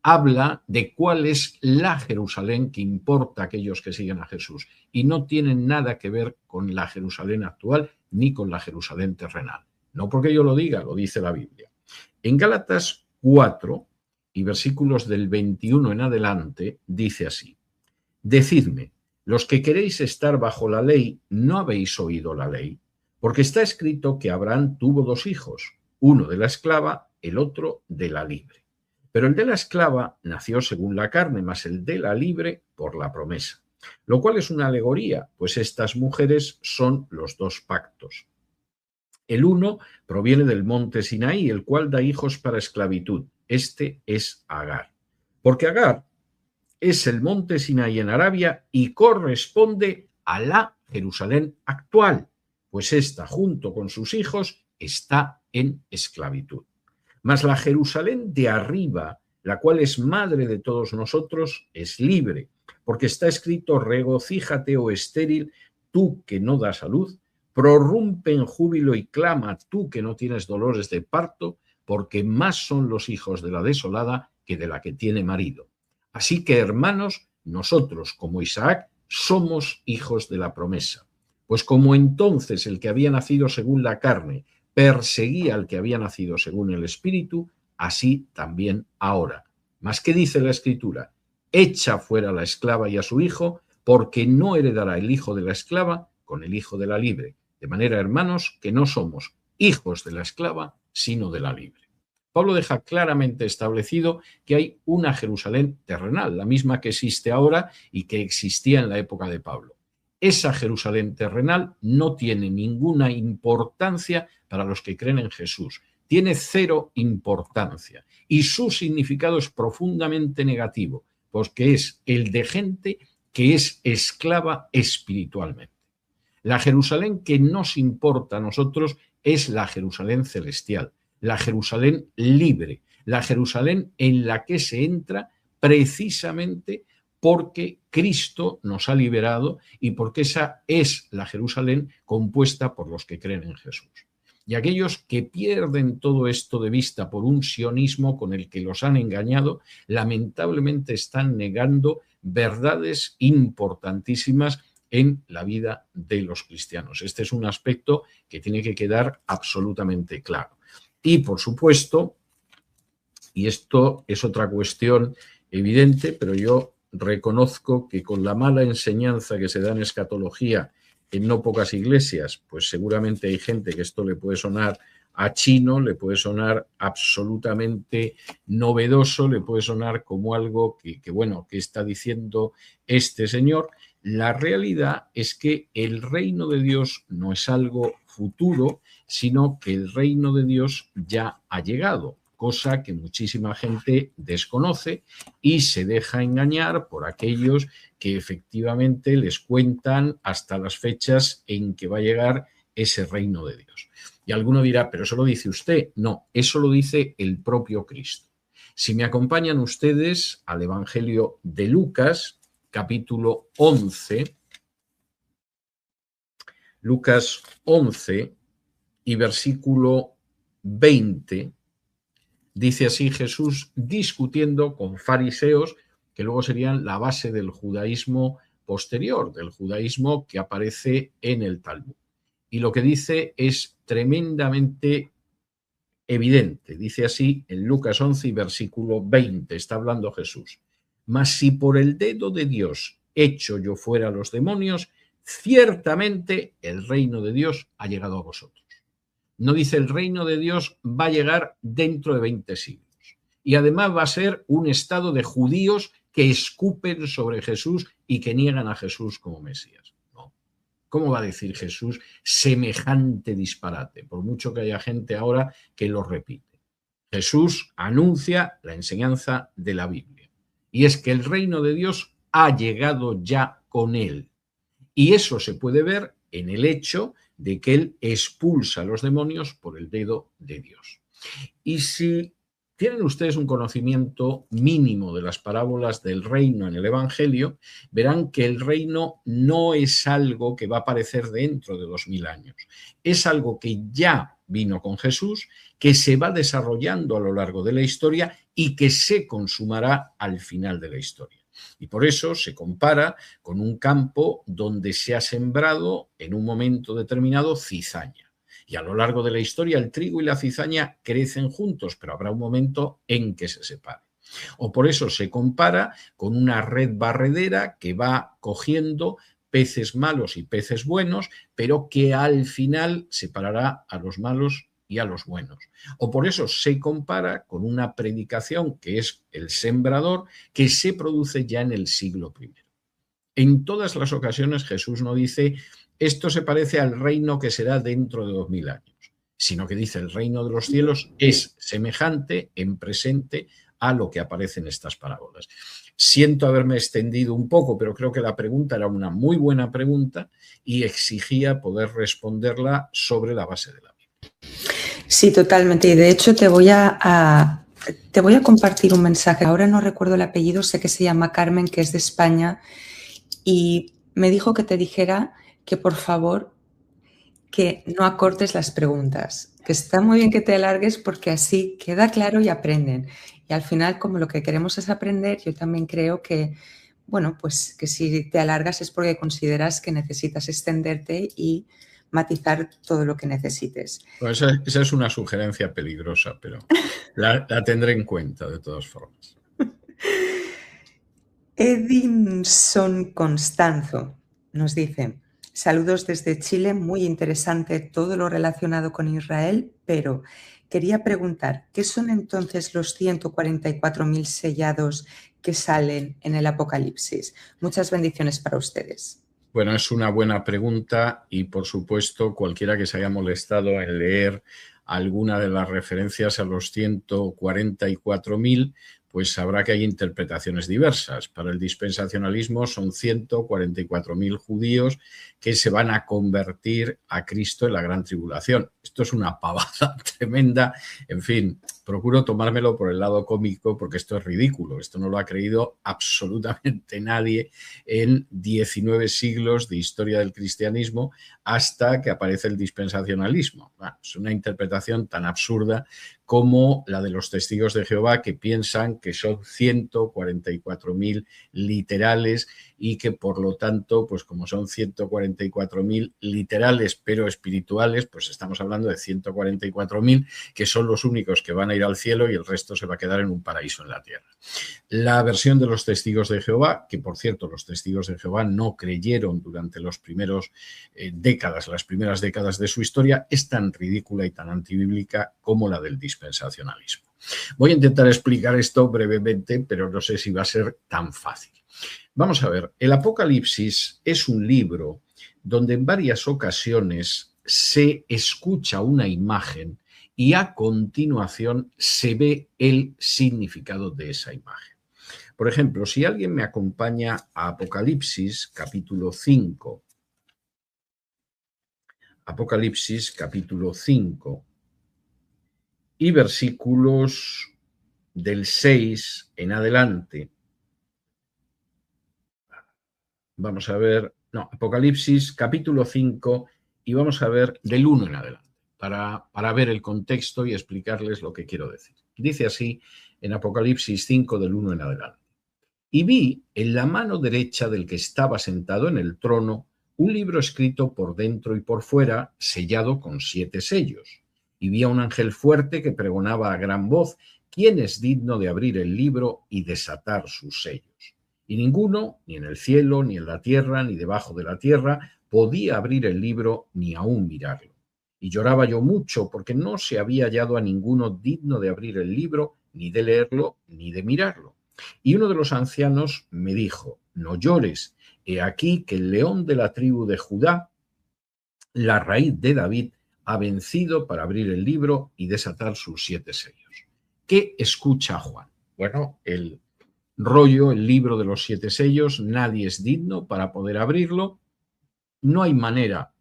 habla de cuál es la Jerusalén que importa a aquellos que siguen a Jesús y no tienen nada que ver con la Jerusalén actual ni con la Jerusalén terrenal. No porque yo lo diga, lo dice la Biblia. En Gálatas 4 y versículos del 21 en adelante dice así: Decidme, los que queréis estar bajo la ley, ¿no habéis oído la ley? Porque está escrito que Abraham tuvo 2 hijos, uno de la esclava, el otro de la libre. Pero el de la esclava nació según la carne, mas el de la libre por la promesa. Lo cual es una alegoría, pues estas mujeres son los 2 pactos. El uno proviene del monte Sinaí, el cual da hijos para esclavitud. Este es Agar. Porque Agar es el monte Sinaí en Arabia y corresponde a la Jerusalén actual, pues ésta, junto con sus hijos, está en esclavitud. Mas la Jerusalén de arriba, la cual es madre de todos nosotros, es libre, porque está escrito: regocíjate, oh estéril, tú que no das a luz, prorrumpe en júbilo y clama, tú que no tienes dolores de parto, porque más son los hijos de la desolada que de la que tiene marido. Así que, hermanos, nosotros, como Isaac, somos hijos de la promesa. Pues como entonces el que había nacido según la carne perseguía al que había nacido según el Espíritu, así también ahora. Mas, ¿qué dice la Escritura? Echa fuera a la esclava y a su hijo, porque no heredará el hijo de la esclava con el hijo de la libre. De manera, hermanos, que no somos hijos de la esclava, sino de la libre. Pablo deja claramente establecido que hay una Jerusalén terrenal, la misma que existe ahora y que existía en la época de Pablo. Esa Jerusalén terrenal no tiene ninguna importancia para los que creen en Jesús. Tiene 0 importancia y su significado es profundamente negativo, porque es el de gente que es esclava espiritualmente. La Jerusalén que nos importa a nosotros es la Jerusalén celestial, la Jerusalén libre, la Jerusalén en la que se entra precisamente porque Cristo nos ha liberado y porque esa es la Jerusalén compuesta por los que creen en Jesús. Y aquellos que pierden todo esto de vista por un sionismo con el que los han engañado, lamentablemente están negando verdades importantísimas en la vida de los cristianos. Este es un aspecto que tiene que quedar absolutamente claro. Y, por supuesto, y esto es otra cuestión evidente, pero yo reconozco que con la mala enseñanza que se da en escatología en no pocas iglesias, pues seguramente hay gente que esto le puede sonar a chino, le puede sonar absolutamente novedoso, le puede sonar como algo que está diciendo este señor. La realidad es que el reino de Dios no es algo futuro, sino que el reino de Dios ya ha llegado, cosa que muchísima gente desconoce y se deja engañar por aquellos que efectivamente les cuentan hasta las fechas en que va a llegar ese reino de Dios. Y alguno dirá, pero eso lo dice usted. No, eso lo dice el propio Cristo. Si me acompañan ustedes al Evangelio de Lucas, capítulo 11, Lucas 11 y versículo 20, dice así Jesús discutiendo con fariseos, que luego serían la base del judaísmo posterior, del judaísmo que aparece en el Talmud. Y lo que dice es tremendamente evidente. Dice así en Lucas 11 y versículo 20, está hablando Jesús. Mas si por el dedo de Dios echo yo fuera a los demonios, ciertamente el reino de Dios ha llegado a vosotros. No dice el reino de Dios va a llegar dentro de 20 siglos. Y además va a ser un estado de judíos que escupen sobre Jesús y que niegan a Jesús como Mesías. No. ¿Cómo va a decir Jesús semejante disparate? Por mucho que haya gente ahora que lo repite. Jesús anuncia la enseñanza de la Biblia. Y es que el reino de Dios ha llegado ya con él. Y eso se puede ver en el hecho de que él expulsa a los demonios por el dedo de Dios. Y si tienen ustedes un conocimiento mínimo de las parábolas del reino en el Evangelio, verán que el reino no es algo que va a aparecer dentro de 2000 años. Es algo que ya vino con Jesús, que se va desarrollando a lo largo de la historia y que se consumará al final de la historia. Y por eso se compara con un campo donde se ha sembrado en un momento determinado cizaña. Y a lo largo de la historia el trigo y la cizaña crecen juntos, pero habrá un momento en que se separen. O por eso se compara con una red barredera que va cogiendo peces malos y peces buenos, pero que al final separará a los malos y a los buenos. O por eso se compara con una predicación que es el sembrador, que se produce ya en el siglo I. En todas las ocasiones Jesús no dice esto se parece al reino que será dentro de 2000 años, sino que dice el reino de los cielos es semejante en presente a lo que aparece en estas parábolas. Siento haberme extendido un poco, pero creo que la pregunta era una muy buena pregunta y exigía poder responderla sobre la base de la Biblia. Sí, totalmente. Y de hecho te voy a compartir un mensaje. Ahora no recuerdo el apellido, sé que se llama Carmen, que es de España, y me dijo que te dijera que por favor que no acortes las preguntas, que está muy bien que te alargues porque así queda claro y aprenden. Y al final, como lo que queremos es aprender, yo también creo que, bueno, pues que si te alargas es porque consideras que necesitas extenderte y matizar todo lo que necesites. Pues esa es una sugerencia peligrosa, pero la tendré en cuenta de todas formas. Edinson Constanzo nos dice: saludos desde Chile, muy interesante todo lo relacionado con Israel, pero quería preguntar, ¿qué son entonces los 144.000 sellados que salen en el Apocalipsis? Muchas bendiciones para ustedes. Bueno, es una buena pregunta y, por supuesto, cualquiera que se haya molestado en leer alguna de las referencias a los 144.000, pues sabrá que hay interpretaciones diversas. Para el dispensacionalismo son 144.000 judíos que se van a convertir a Cristo en la gran tribulación. Esto es una pavada tremenda. En fin, procuro tomármelo por el lado cómico porque esto es ridículo. Esto no lo ha creído absolutamente nadie en 19 siglos de historia del cristianismo hasta que aparece el dispensacionalismo. Bueno, es una interpretación tan absurda como la de los testigos de Jehová, que piensan que son 144.000 literales y que por lo tanto, pues como son 144.000 literales pero espirituales, pues estamos hablando de 144.000 que son los únicos que van a ir al cielo y el resto se va a quedar en un paraíso en la tierra. La versión de los testigos de Jehová, que por cierto los testigos de Jehová no creyeron durante las primeras décadas de su historia, es tan ridícula y tan antibíblica como la del dispensacionalismo. Voy a intentar explicar esto brevemente, pero no sé si va a ser tan fácil. Vamos a ver, el Apocalipsis es un libro donde en varias ocasiones se escucha una imagen y a continuación se ve el significado de esa imagen. Por ejemplo, si alguien me acompaña a Apocalipsis, capítulo 5, Apocalipsis, capítulo 5, y versículos del 6 en adelante. Vamos a ver, Apocalipsis, capítulo 5, y vamos a ver del 1 en adelante, para ver el contexto y explicarles lo que quiero decir. Dice así en Apocalipsis 5, del 1 en adelante. Y vi en la mano derecha del que estaba sentado en el trono un libro escrito por dentro y por fuera, sellado con 7 sellos. Y vi a un ángel fuerte que pregonaba a gran voz: ¿quién es digno de abrir el libro y desatar sus sellos? Y ninguno, ni en el cielo, ni en la tierra, ni debajo de la tierra, podía abrir el libro ni aún mirarlo. Y lloraba yo mucho porque no se había hallado a ninguno digno de abrir el libro, ni de leerlo, ni de mirarlo. Y uno de los ancianos me dijo: no llores, he aquí que el león de la tribu de Judá, la raíz de David, ha vencido para abrir el libro y desatar sus 7 sellos. ¿Qué escucha Juan? Bueno, el libro de los 7 sellos, nadie es digno para poder abrirlo, no hay manera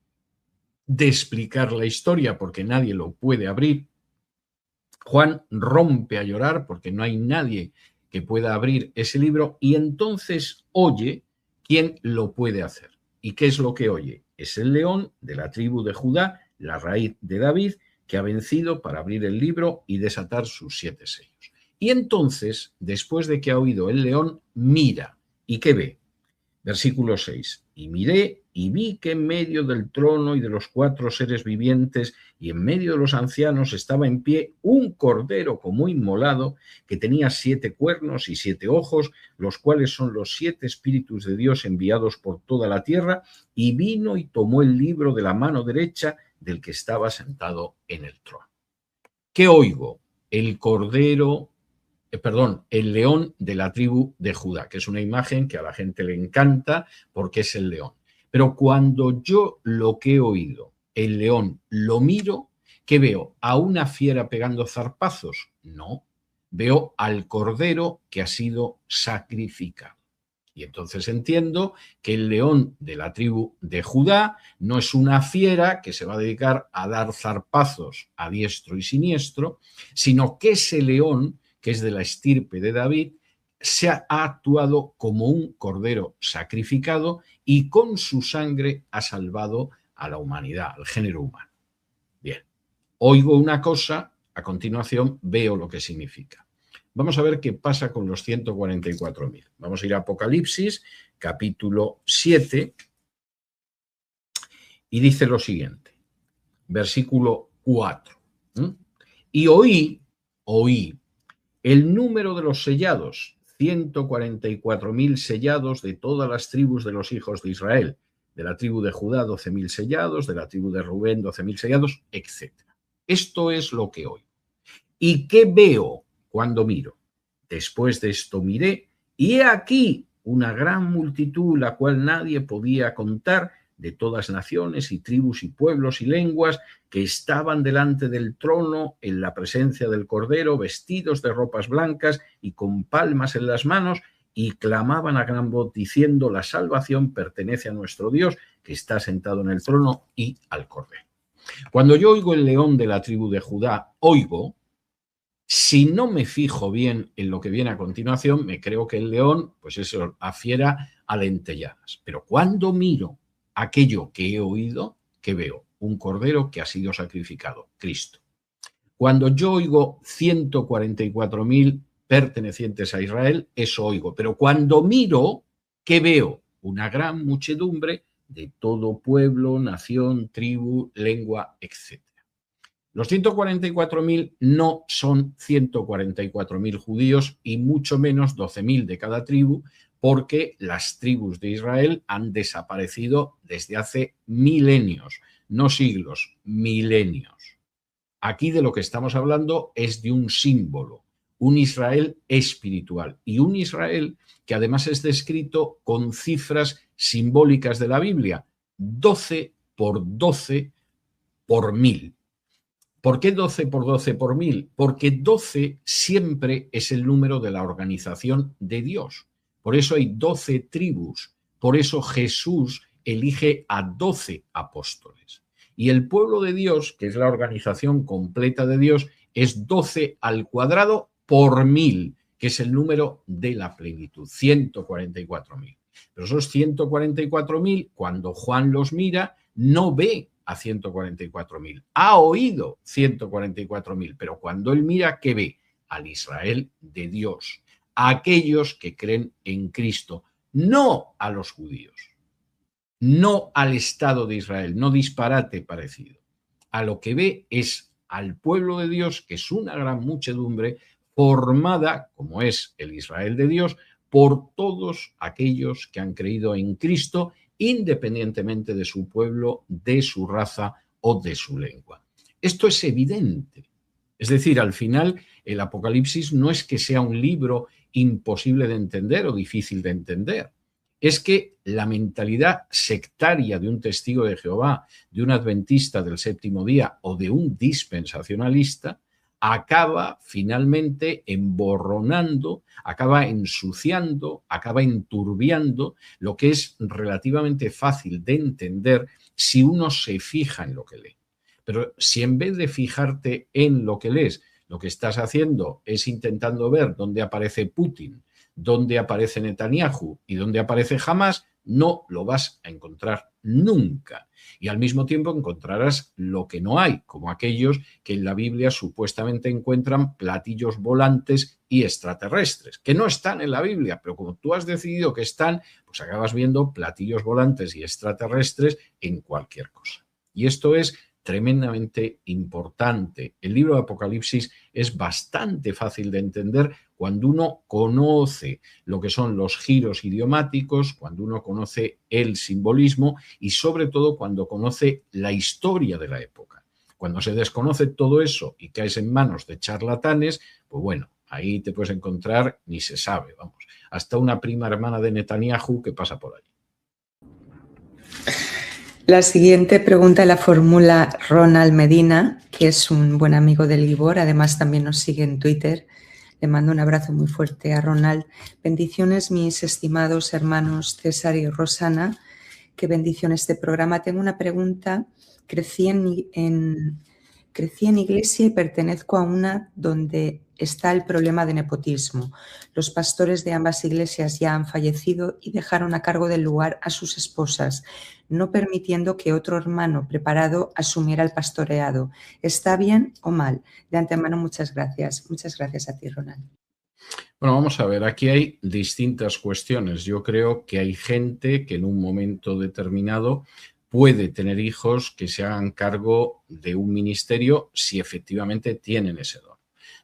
de explicar la historia porque nadie lo puede abrir. Juan rompe a llorar porque no hay nadie que pueda abrir ese libro y entonces oye quién lo puede hacer. ¿Y qué es lo que oye? Es el león de la tribu de Judá, la raíz de David, que ha vencido para abrir el libro y desatar sus 7 sellos. Y entonces, después de que ha oído el león, mira. ¿Y qué ve? Versículo 6. Y miré y vi que en medio del trono y de los 4 seres vivientes y en medio de los ancianos estaba en pie un cordero como inmolado que tenía 7 cuernos y 7 ojos, los cuales son los 7 espíritus de Dios enviados por toda la tierra, y vino y tomó el libro de la mano derecha del que estaba sentado en el trono. ¿Qué oigo? El cordero el león de la tribu de Judá, que es una imagen que a la gente le encanta porque es el león. Pero cuando yo lo que he oído, el león, lo miro, ¿qué veo? ¿A una fiera pegando zarpazos? No, veo al cordero que ha sido sacrificado. Y entonces entiendo que el león de la tribu de Judá no es una fiera que se va a dedicar a dar zarpazos a diestro y siniestro, sino que ese león, que es de la estirpe de David, se ha actuado como un cordero sacrificado y con su sangre ha salvado a la humanidad, al género humano. Bien, oigo una cosa, a continuación veo lo que significa. Vamos a ver qué pasa con los 144.000. Vamos a ir a Apocalipsis, capítulo 7, y dice lo siguiente, versículo 4. Y oí el número de los sellados, 144.000 sellados de todas las tribus de los hijos de Israel. De la tribu de Judá, 12.000 sellados, de la tribu de Rubén, 12.000 sellados, etc. Esto es lo que oigo. ¿Y qué veo cuando miro? Después de esto miré, y he aquí una gran multitud, la cual nadie podía contar, de todas naciones y tribus y pueblos y lenguas, que estaban delante del trono en la presencia del Cordero, vestidos de ropas blancas y con palmas en las manos, y clamaban a gran voz diciendo: la salvación pertenece a nuestro Dios, que está sentado en el trono, y al Cordero. Cuando yo oigo el león de la tribu de Judá, oigo, si no me fijo bien en lo que viene a continuación, me creo que el león, pues eso, a fiera alentelladas. Pero cuando miro aquello que he oído, ¿qué veo? Un cordero que ha sido sacrificado, Cristo. Cuando yo oigo 144.000 pertenecientes a Israel, eso oigo. Pero cuando miro, ¿qué veo? Una gran muchedumbre de todo pueblo, nación, tribu, lengua, etc. Los 144.000 no son 144.000 judíos y mucho menos 12.000 de cada tribu, porque las tribus de Israel han desaparecido desde hace milenios, no siglos, milenios. Aquí de lo que estamos hablando es de un símbolo, un Israel espiritual y un Israel que además es descrito con cifras simbólicas de la Biblia, 12 por 12 por 1000. ¿Por qué 12 por 12 por 1000? Porque 12 siempre es el número de la organización de Dios. Por eso hay 12 tribus. Por eso Jesús elige a 12 apóstoles. Y el pueblo de Dios, que es la organización completa de Dios, es 12 al cuadrado por 1000, que es el número de la plenitud, 144.000. Pero esos 144.000, cuando Juan los mira, no ve a 144.000. Ha oído 144.000, pero cuando él mira, ¿qué ve? Al Israel de Dios, a aquellos que creen en Cristo, no a los judíos, no al Estado de Israel, no disparate parecido. A lo que ve es al pueblo de Dios, que es una gran muchedumbre formada, como es el Israel de Dios, por todos aquellos que han creído en Cristo, independientemente de su pueblo, de su raza o de su lengua. Esto es evidente. Es decir, al final, el Apocalipsis no es que sea un libro imposible de entender o difícil de entender. Es que la mentalidad sectaria de un testigo de Jehová, de un adventista del séptimo día o de un dispensacionalista acaba finalmente emborronando, acaba ensuciando, acaba enturbiando lo que es relativamente fácil de entender si uno se fija en lo que lee. Pero si en vez de fijarte en lo que lees, lo que estás haciendo es intentando ver dónde aparece Putin, dónde aparece Netanyahu y dónde aparece Hamas, no lo vas a encontrar nunca. Y al mismo tiempo encontrarás lo que no hay, como aquellos que en la Biblia supuestamente encuentran platillos volantes y extraterrestres, que no están en la Biblia, pero como tú has decidido que están, pues acabas viendo platillos volantes y extraterrestres en cualquier cosa. Y esto es tremendamente importante. El libro de Apocalipsis es bastante fácil de entender cuando uno conoce lo que son los giros idiomáticos, cuando uno conoce el simbolismo y sobre todo cuando conoce la historia de la época. Cuando se desconoce todo eso y caes en manos de charlatanes, pues bueno, ahí te puedes encontrar, ni se sabe, vamos, hasta una prima hermana de Netanyahu que pasa por ahí. La siguiente pregunta la formula Ronald Medina, que es un buen amigo del Libor, además también nos sigue en Twitter. Le mando un abrazo muy fuerte a Ronald. Bendiciones, mis estimados hermanos César y Rosana. Qué bendición este programa. Tengo una pregunta. Crecí en iglesia y pertenezco a una donde está el problema de nepotismo. Los pastores de ambas iglesias ya han fallecido y dejaron a cargo del lugar a sus esposas, no permitiendo que otro hermano preparado asumiera el pastoreado. ¿Está bien o mal? De antemano, muchas gracias. Muchas gracias a ti, Ronald. Bueno, vamos a ver, aquí hay distintas cuestiones. Yo creo que hay gente que en un momento determinado puede tener hijos que se hagan cargo de un ministerio si efectivamente tienen ese don.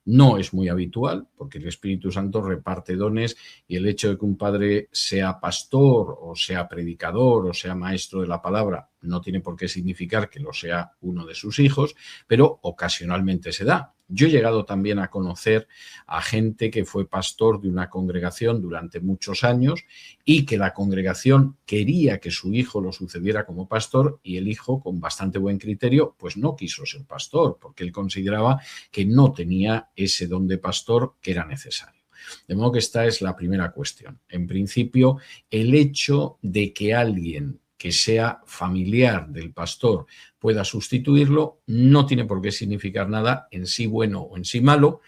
No es muy habitual porque el Espíritu Santo reparte dones y el hecho de que un padre sea pastor o sea predicador o sea maestro de la palabra no tiene por qué significar que lo sea uno de sus hijos, pero ocasionalmente se da. Yo he llegado también a conocer a gente que fue pastor de una congregación durante muchos años y que la congregación quería que su hijo lo sucediera como pastor y el hijo, con bastante buen criterio, pues no quiso ser pastor porque él consideraba que no tenía ese don de pastor que era necesario. De modo que esta es la primera cuestión. En principio, el hecho de que alguien que sea familiar del pastor pueda sustituirlo, no tiene por qué significar nada en sí bueno o en sí malo,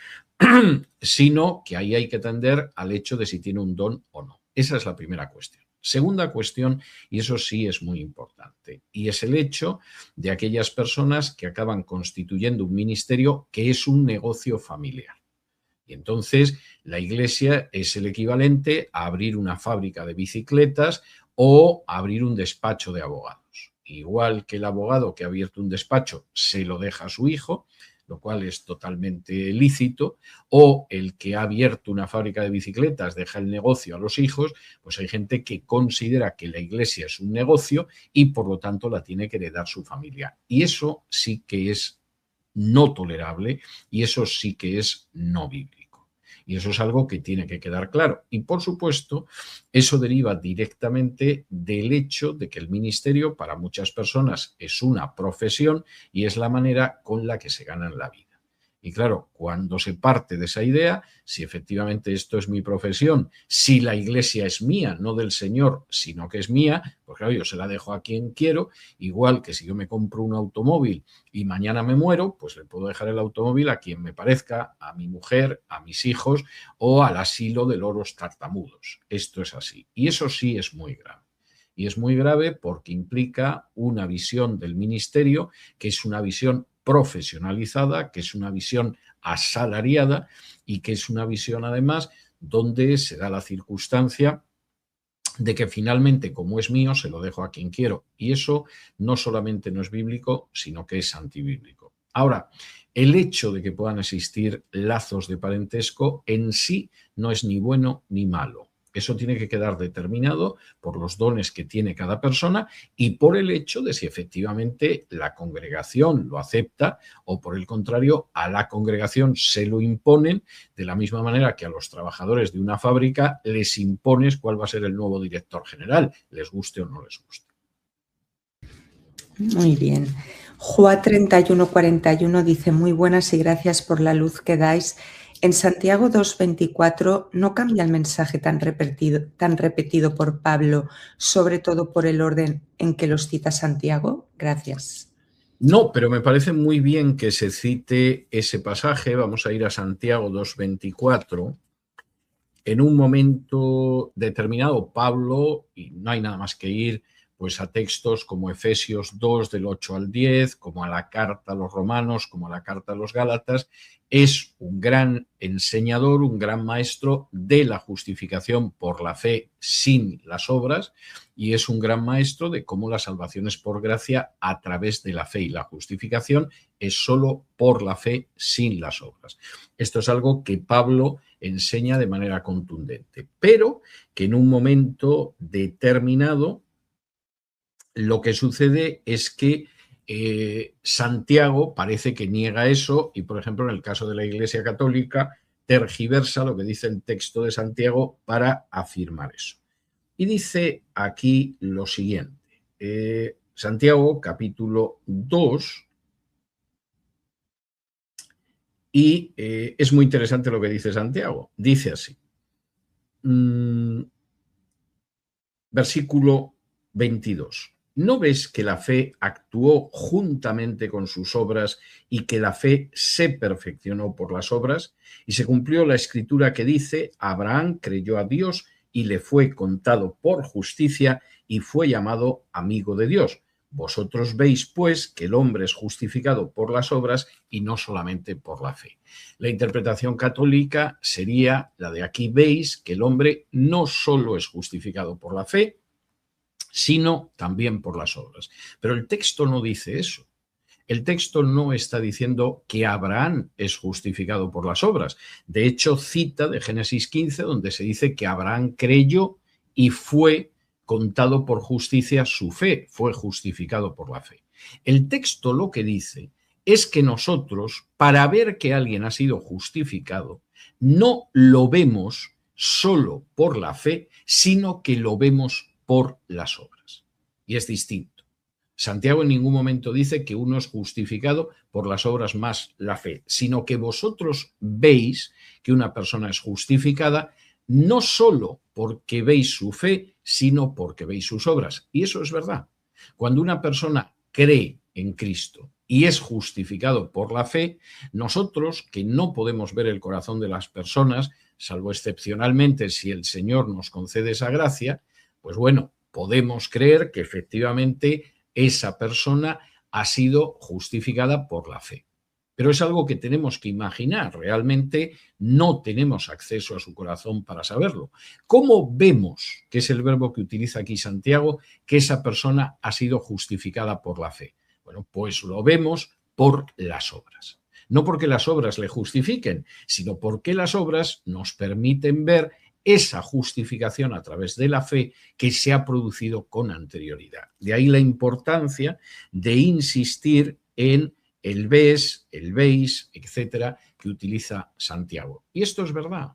sino que ahí hay que atender al hecho de si tiene un don o no. Esa es la primera cuestión. Segunda cuestión, y eso sí es muy importante, y es el hecho de aquellas personas que acaban constituyendo un ministerio que es un negocio familiar. Y entonces la iglesia es el equivalente a abrir una fábrica de bicicletas o abrir un despacho de abogados. Igual que el abogado que ha abierto un despacho se lo deja a su hijo, lo cual es totalmente lícito, o el que ha abierto una fábrica de bicicletas deja el negocio a los hijos, pues hay gente que considera que la iglesia es un negocio y por lo tanto la tiene que heredar su familia. Y eso sí que es no tolerable y eso sí que es no bíblico. Y eso es algo que tiene que quedar claro. Y, por supuesto, eso deriva directamente del hecho de que el ministerio para muchas personas es una profesión y es la manera con la que se ganan la vida. Y claro, cuando se parte de esa idea, si efectivamente esto es mi profesión, si la iglesia es mía, no del Señor, sino que es mía, pues claro, yo se la dejo a quien quiero, igual que si yo me compro un automóvil y mañana me muero, pues le puedo dejar el automóvil a quien me parezca, a mi mujer, a mis hijos o al asilo de loros tartamudos. Esto es así. Y eso sí es muy grave. Y es muy grave porque implica una visión del ministerio que es una visión profesionalizada, que es una visión asalariada y que es una visión además donde se da la circunstancia de que finalmente, como es mío, se lo dejo a quien quiero. Y eso no solamente no es bíblico, sino que es antibíblico. Ahora, el hecho de que puedan existir lazos de parentesco en sí no es ni bueno ni malo. Eso tiene que quedar determinado por los dones que tiene cada persona y por el hecho de si efectivamente la congregación lo acepta o, por el contrario, a la congregación se lo imponen de la misma manera que a los trabajadores de una fábrica les impones cuál va a ser el nuevo director general, les guste o no les guste. Muy bien. Juá 3141 dice: muy buenas y gracias por la luz que dais. En Santiago 2.24 no cambia el mensaje tan repetido por Pablo, sobre todo por el orden en que los cita Santiago. Gracias. No, pero me parece muy bien que se cite ese pasaje. Vamos a ir a Santiago 2:24. En un momento determinado, Pablo, y no hay nada más que ir pues a textos como Efesios 2 del 8 al 10, como a la carta a los romanos, como a la carta a los gálatas, es un gran enseñador, un gran maestro de la justificación por la fe sin las obras, y es un gran maestro de cómo la salvación es por gracia a través de la fe, y la justificación es solo por la fe sin las obras. Esto es algo que Pablo enseña de manera contundente, pero que en un momento determinado lo que sucede es que Santiago parece que niega eso y, por ejemplo, en el caso de la Iglesia Católica, tergiversa lo que dice el texto de Santiago para afirmar eso. Y dice aquí lo siguiente, Santiago capítulo 2, y es muy interesante lo que dice Santiago. Dice así, versículo 22. ¿No ves que la fe actuó juntamente con sus obras y que la fe se perfeccionó por las obras? Y se cumplió la escritura que dice, Abraham creyó a Dios y le fue contado por justicia y fue llamado amigo de Dios. Vosotros veis, pues, que el hombre es justificado por las obras y no solamente por la fe. La interpretación católica sería la de aquí veis que el hombre no solo es justificado por la fe, sino también por las obras. Pero el texto no dice eso. El texto no está diciendo que Abraham es justificado por las obras. De hecho, cita de Génesis 15, donde se dice que Abraham creyó y fue contado por justicia su fe, fue justificado por la fe. El texto lo que dice es que nosotros, para ver que alguien ha sido justificado, no lo vemos solo por la fe, sino que lo vemos por las obras. Y es distinto. Santiago en ningún momento dice que uno es justificado por las obras más la fe, sino que vosotros veis que una persona es justificada no solo porque veis su fe, sino porque veis sus obras. Y eso es verdad. Cuando una persona cree en Cristo y es justificado por la fe, nosotros, que no podemos ver el corazón de las personas, salvo excepcionalmente si el Señor nos concede esa gracia, pues bueno, podemos creer que efectivamente esa persona ha sido justificada por la fe. Pero es algo que tenemos que imaginar, realmente no tenemos acceso a su corazón para saberlo. ¿Cómo vemos, que es el verbo que utiliza aquí Santiago, que esa persona ha sido justificada por la fe? Bueno, pues lo vemos por las obras. No porque las obras le justifiquen, sino porque las obras nos permiten ver esa justificación a través de la fe que se ha producido con anterioridad. De ahí la importancia de insistir en el ves, el veis, etcétera, que utiliza Santiago. Y esto es verdad.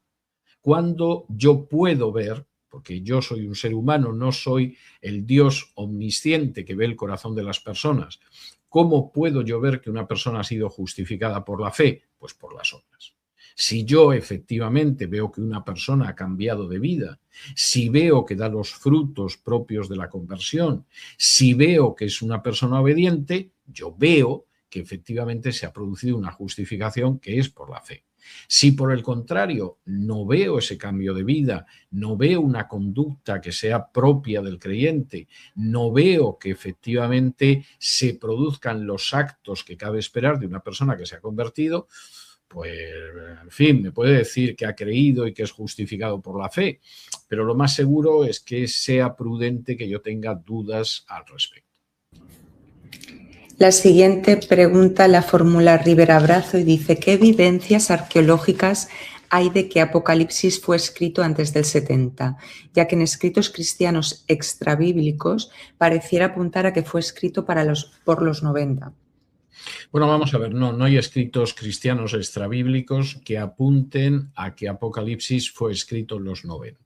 Cuando yo puedo ver, porque yo soy un ser humano, no soy el Dios omnisciente que ve el corazón de las personas, ¿cómo puedo yo ver que una persona ha sido justificada por la fe? Pues por las obras. Si yo efectivamente veo que una persona ha cambiado de vida, si veo que da los frutos propios de la conversión, si veo que es una persona obediente, yo veo que efectivamente se ha producido una justificación que es por la fe. Si por el contrario no veo ese cambio de vida, no veo una conducta que sea propia del creyente, no veo que efectivamente se produzcan los actos que cabe esperar de una persona que se ha convertido, pues, en fin, me puede decir que ha creído y que es justificado por la fe, pero lo más seguro es que sea prudente que yo tenga dudas al respecto. La siguiente pregunta la formula Rivera Brazo y dice: ¿qué evidencias arqueológicas hay de que Apocalipsis fue escrito antes del 70? Ya que en escritos cristianos extrabíblicos pareciera apuntar a que fue escrito por los 90. Bueno, vamos a ver, no hay escritos cristianos extrabíblicos que apunten a que Apocalipsis fue escrito en los 90.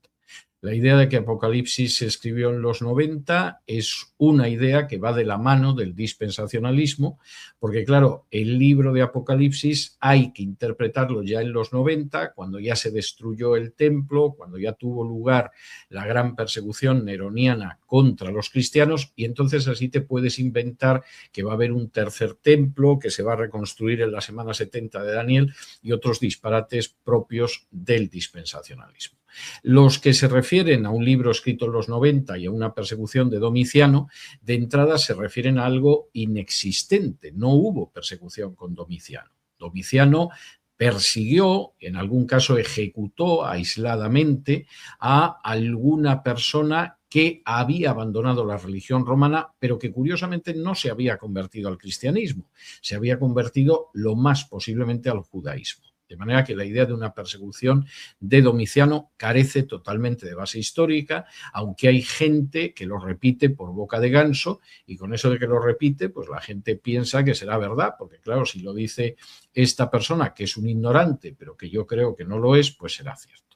La idea de que Apocalipsis se escribió en los 90 es una idea que va de la mano del dispensacionalismo, porque claro, el libro de Apocalipsis hay que interpretarlo ya en los 90, cuando ya se destruyó el templo, cuando ya tuvo lugar la gran persecución neroniana contra los cristianos, y entonces así te puedes inventar que va a haber un tercer templo, que se va a reconstruir en la semana 70 de Daniel y otros disparates propios del dispensacionalismo. Los que se refieren a un libro escrito en los 90 y a una persecución de Domiciano, de entrada se refieren a algo inexistente. No hubo persecución con Domiciano. Domiciano persiguió, en algún caso ejecutó aisladamente a alguna persona que había abandonado la religión romana, pero que curiosamente no se había convertido al cristianismo, se había convertido lo más posiblemente al judaísmo. De manera que la idea de una persecución de Domiciano carece totalmente de base histórica, aunque hay gente que lo repite por boca de ganso, y con eso de que lo repite, pues la gente piensa que será verdad, porque claro, si lo dice esta persona, que es un ignorante, pero que yo creo que no lo es, pues será cierto.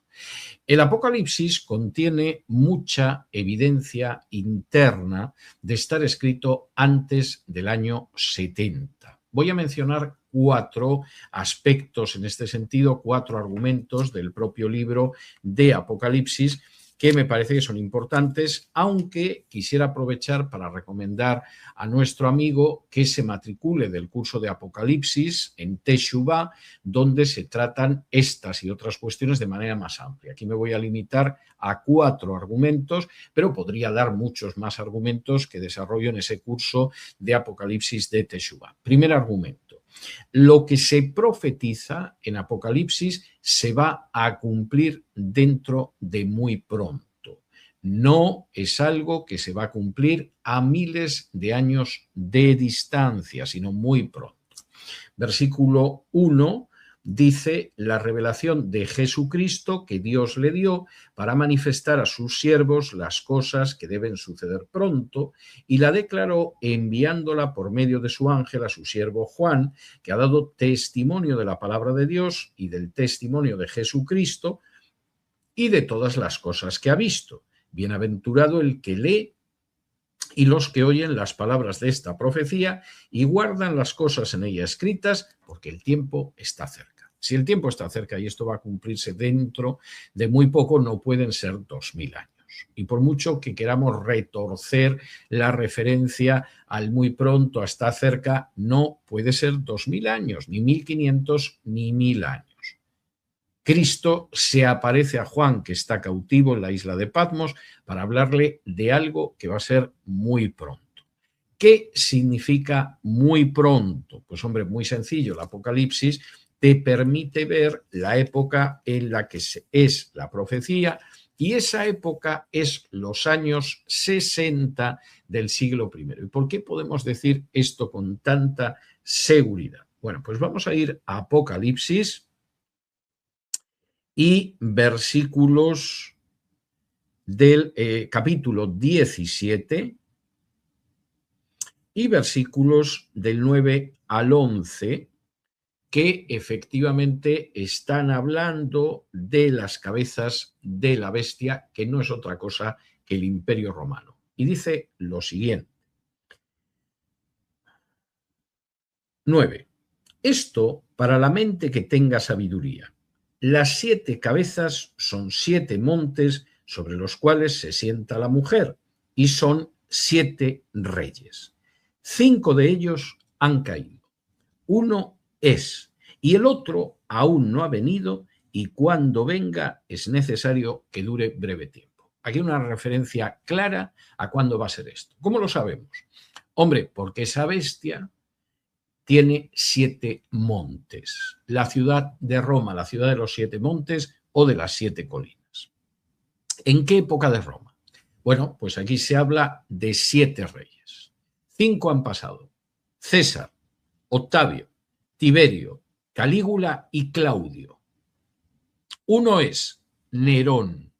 El Apocalipsis contiene mucha evidencia interna de estar escrito antes del año 70. Voy a mencionar 4 aspectos en este sentido, 4 argumentos del propio libro de Apocalipsis que me parece que son importantes, aunque quisiera aprovechar para recomendar a nuestro amigo que se matricule del curso de Apocalipsis en Teshuvá, donde se tratan estas y otras cuestiones de manera más amplia. Aquí me voy a limitar a 4 argumentos, pero podría dar muchos más argumentos que desarrollo en ese curso de Apocalipsis de Teshuvá. Primer argumento. Lo que se profetiza en Apocalipsis se va a cumplir dentro de muy pronto. No es algo que se va a cumplir a miles de años de distancia, sino muy pronto. Versículo 1 dice la revelación de Jesucristo que Dios le dio para manifestar a sus siervos las cosas que deben suceder pronto, y la declaró enviándola por medio de su ángel a su siervo Juan, que ha dado testimonio de la palabra de Dios y del testimonio de Jesucristo y de todas las cosas que ha visto. Bienaventurado el que lee y los que oyen las palabras de esta profecía y guardan las cosas en ella escritas, porque el tiempo está cerca. Si el tiempo está cerca y esto va a cumplirse dentro de muy poco, no pueden ser 2000 años. Y por mucho que queramos retorcer la referencia al muy pronto, está cerca, no puede ser 2000 años, ni 1500, ni 1000 años. Cristo se aparece a Juan, que está cautivo en la isla de Patmos, para hablarle de algo que va a ser muy pronto. ¿Qué significa muy pronto? Pues hombre, muy sencillo. El Apocalipsis te permite ver la época en la que es la profecía, y esa época es los años 60 del siglo I. ¿Y por qué podemos decir esto con tanta seguridad? Bueno, pues vamos a ir a Apocalipsis y versículos del capítulo 17 y versículos del 9 al 11, que efectivamente están hablando de las cabezas de la bestia, que no es otra cosa que el Imperio Romano. Y dice lo siguiente. 9. Esto para la mente que tenga sabiduría. Las 7 cabezas son 7 montes sobre los cuales se sienta la mujer, y son 7 reyes. 5 de ellos han caído. Uno es, y el otro aún no ha venido, y cuando venga es necesario que dure breve tiempo. Aquí una referencia clara a cuándo va a ser esto. ¿Cómo lo sabemos? Hombre, porque esa bestia tiene 7 montes. La ciudad de Roma, la ciudad de los 7 montes o de las 7 colinas. ¿En qué época de Roma? Bueno, pues aquí se habla de 7 reyes. 5 han pasado. César, Octavio, Tiberio, Calígula y Claudio. Uno es Nerón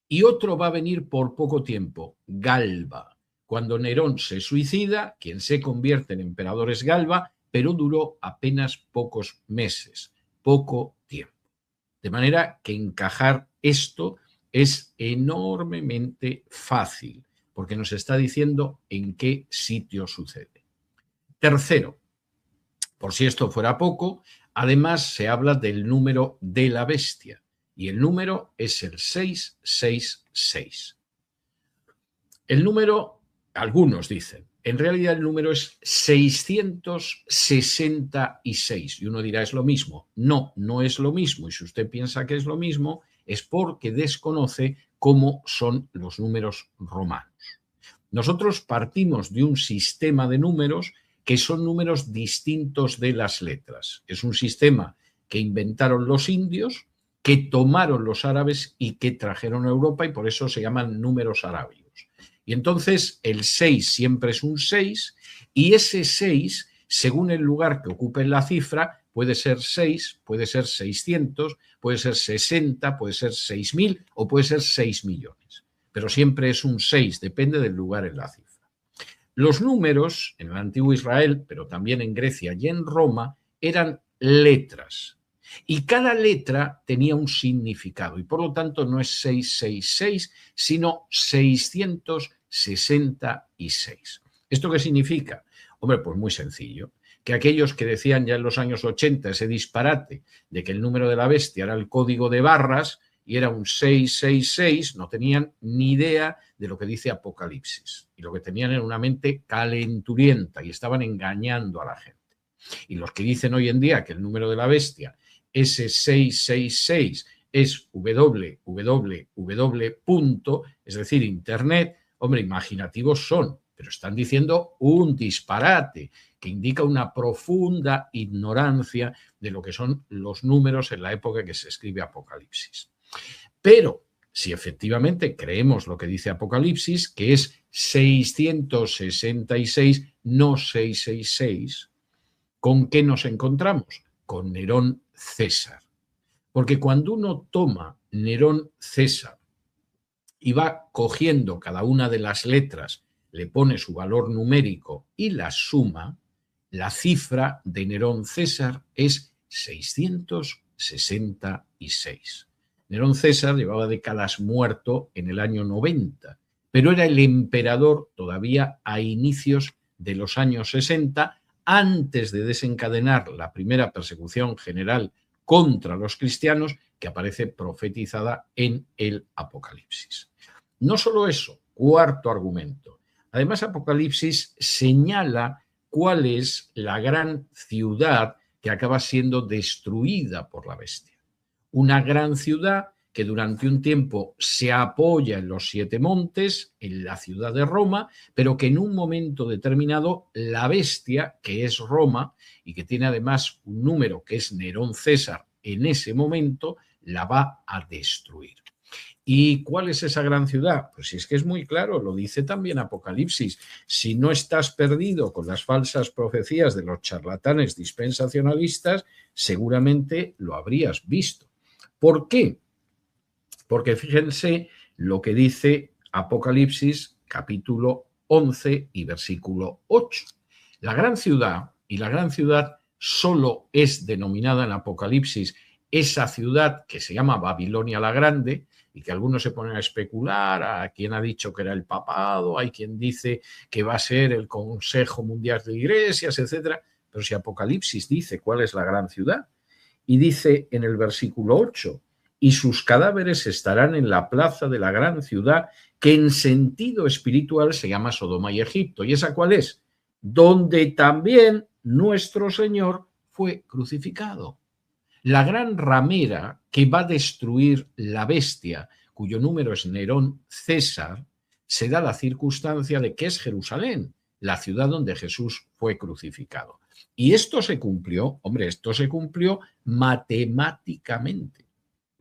y otro va a venir por poco tiempo, Galba. Cuando Nerón se suicida, quien se convierte en emperador es Galba, pero duró apenas pocos meses, poco tiempo. De manera que encajar esto es enormemente fácil, porque nos está diciendo en qué sitio sucede. Tercero, por si esto fuera poco, además se habla del número de la bestia, y el número es el 666. El número, algunos dicen, en realidad el número es 666. Y uno dirá, ¿es lo mismo? No, no es lo mismo. Y si usted piensa que es lo mismo, es porque desconoce cómo son los números romanos. Nosotros partimos de un sistema de números que son números distintos de las letras. Es un sistema que inventaron los indios, que tomaron los árabes y que trajeron a Europa, y por eso se llaman números arábigos. Y entonces el 6 siempre es un 6, y ese 6, según el lugar que ocupe en la cifra, puede ser 6, puede ser 600, puede ser 60, puede ser 6.000 o puede ser 6 millones. Pero siempre es un 6, depende del lugar en la cifra. Los números en el antiguo Israel, pero también en Grecia y en Roma, eran letras. Y cada letra tenía un significado, y por lo tanto no es 666, sino 666. ¿Esto qué significa? Hombre, pues muy sencillo, que aquellos que decían ya en los años 80 ese disparate de que el número de la bestia era el código de barras y era un 666, no tenían ni idea de lo que dice Apocalipsis, y lo que tenían era una mente calenturienta y estaban engañando a la gente. Y los que dicen hoy en día que el número de la bestia, ese 666, es www. Es decir, Internet, hombre, imaginativos son, pero están diciendo un disparate que indica una profunda ignorancia de lo que son los números en la época que se escribe Apocalipsis. Pero si efectivamente creemos lo que dice Apocalipsis, que es 666, no 666, ¿con qué nos encontramos? Con Nerón César. Porque cuando uno toma Nerón César y va cogiendo cada una de las letras, le pone su valor numérico y la suma, la cifra de Nerón César es 666. Nerón César llevaba décadas muerto en el año 90, pero era el emperador todavía a inicios de los años 60, antes de desencadenar la primera persecución general contra los cristianos que aparece profetizada en el Apocalipsis. No solo eso, cuarto argumento. Además, Apocalipsis señala cuál es la gran ciudad que acaba siendo destruida por la bestia. Una gran ciudad que durante un tiempo se apoya en los 7 montes, en la ciudad de Roma, pero que en un momento determinado la bestia, que es Roma, y que tiene además un número que es Nerón César en ese momento, la va a destruir. ¿Y cuál es esa gran ciudad? Pues si es que es muy claro, lo dice también Apocalipsis. Si no estás perdido con las falsas profecías de los charlatanes dispensacionalistas, seguramente lo habrías visto. ¿Por qué? Porque fíjense lo que dice Apocalipsis capítulo 11 y versículo 8. La gran ciudad, y la gran ciudad solo es denominada en Apocalipsis esa ciudad que se llama Babilonia la Grande, y que algunos se ponen a especular, a quien ha dicho que era el papado, hay quien dice que va a ser el Consejo Mundial de Iglesias, etc. Pero si Apocalipsis dice cuál es la gran ciudad, y dice en el versículo 8, y sus cadáveres estarán en la plaza de la gran ciudad, que en sentido espiritual se llama Sodoma y Egipto. ¿Y esa cuál es? Donde también nuestro Señor fue crucificado. La gran ramera que va a destruir la bestia, cuyo número es Nerón César, se da la circunstancia de que es Jerusalén, la ciudad donde Jesús fue crucificado. Y esto se cumplió, hombre, esto se cumplió matemáticamente,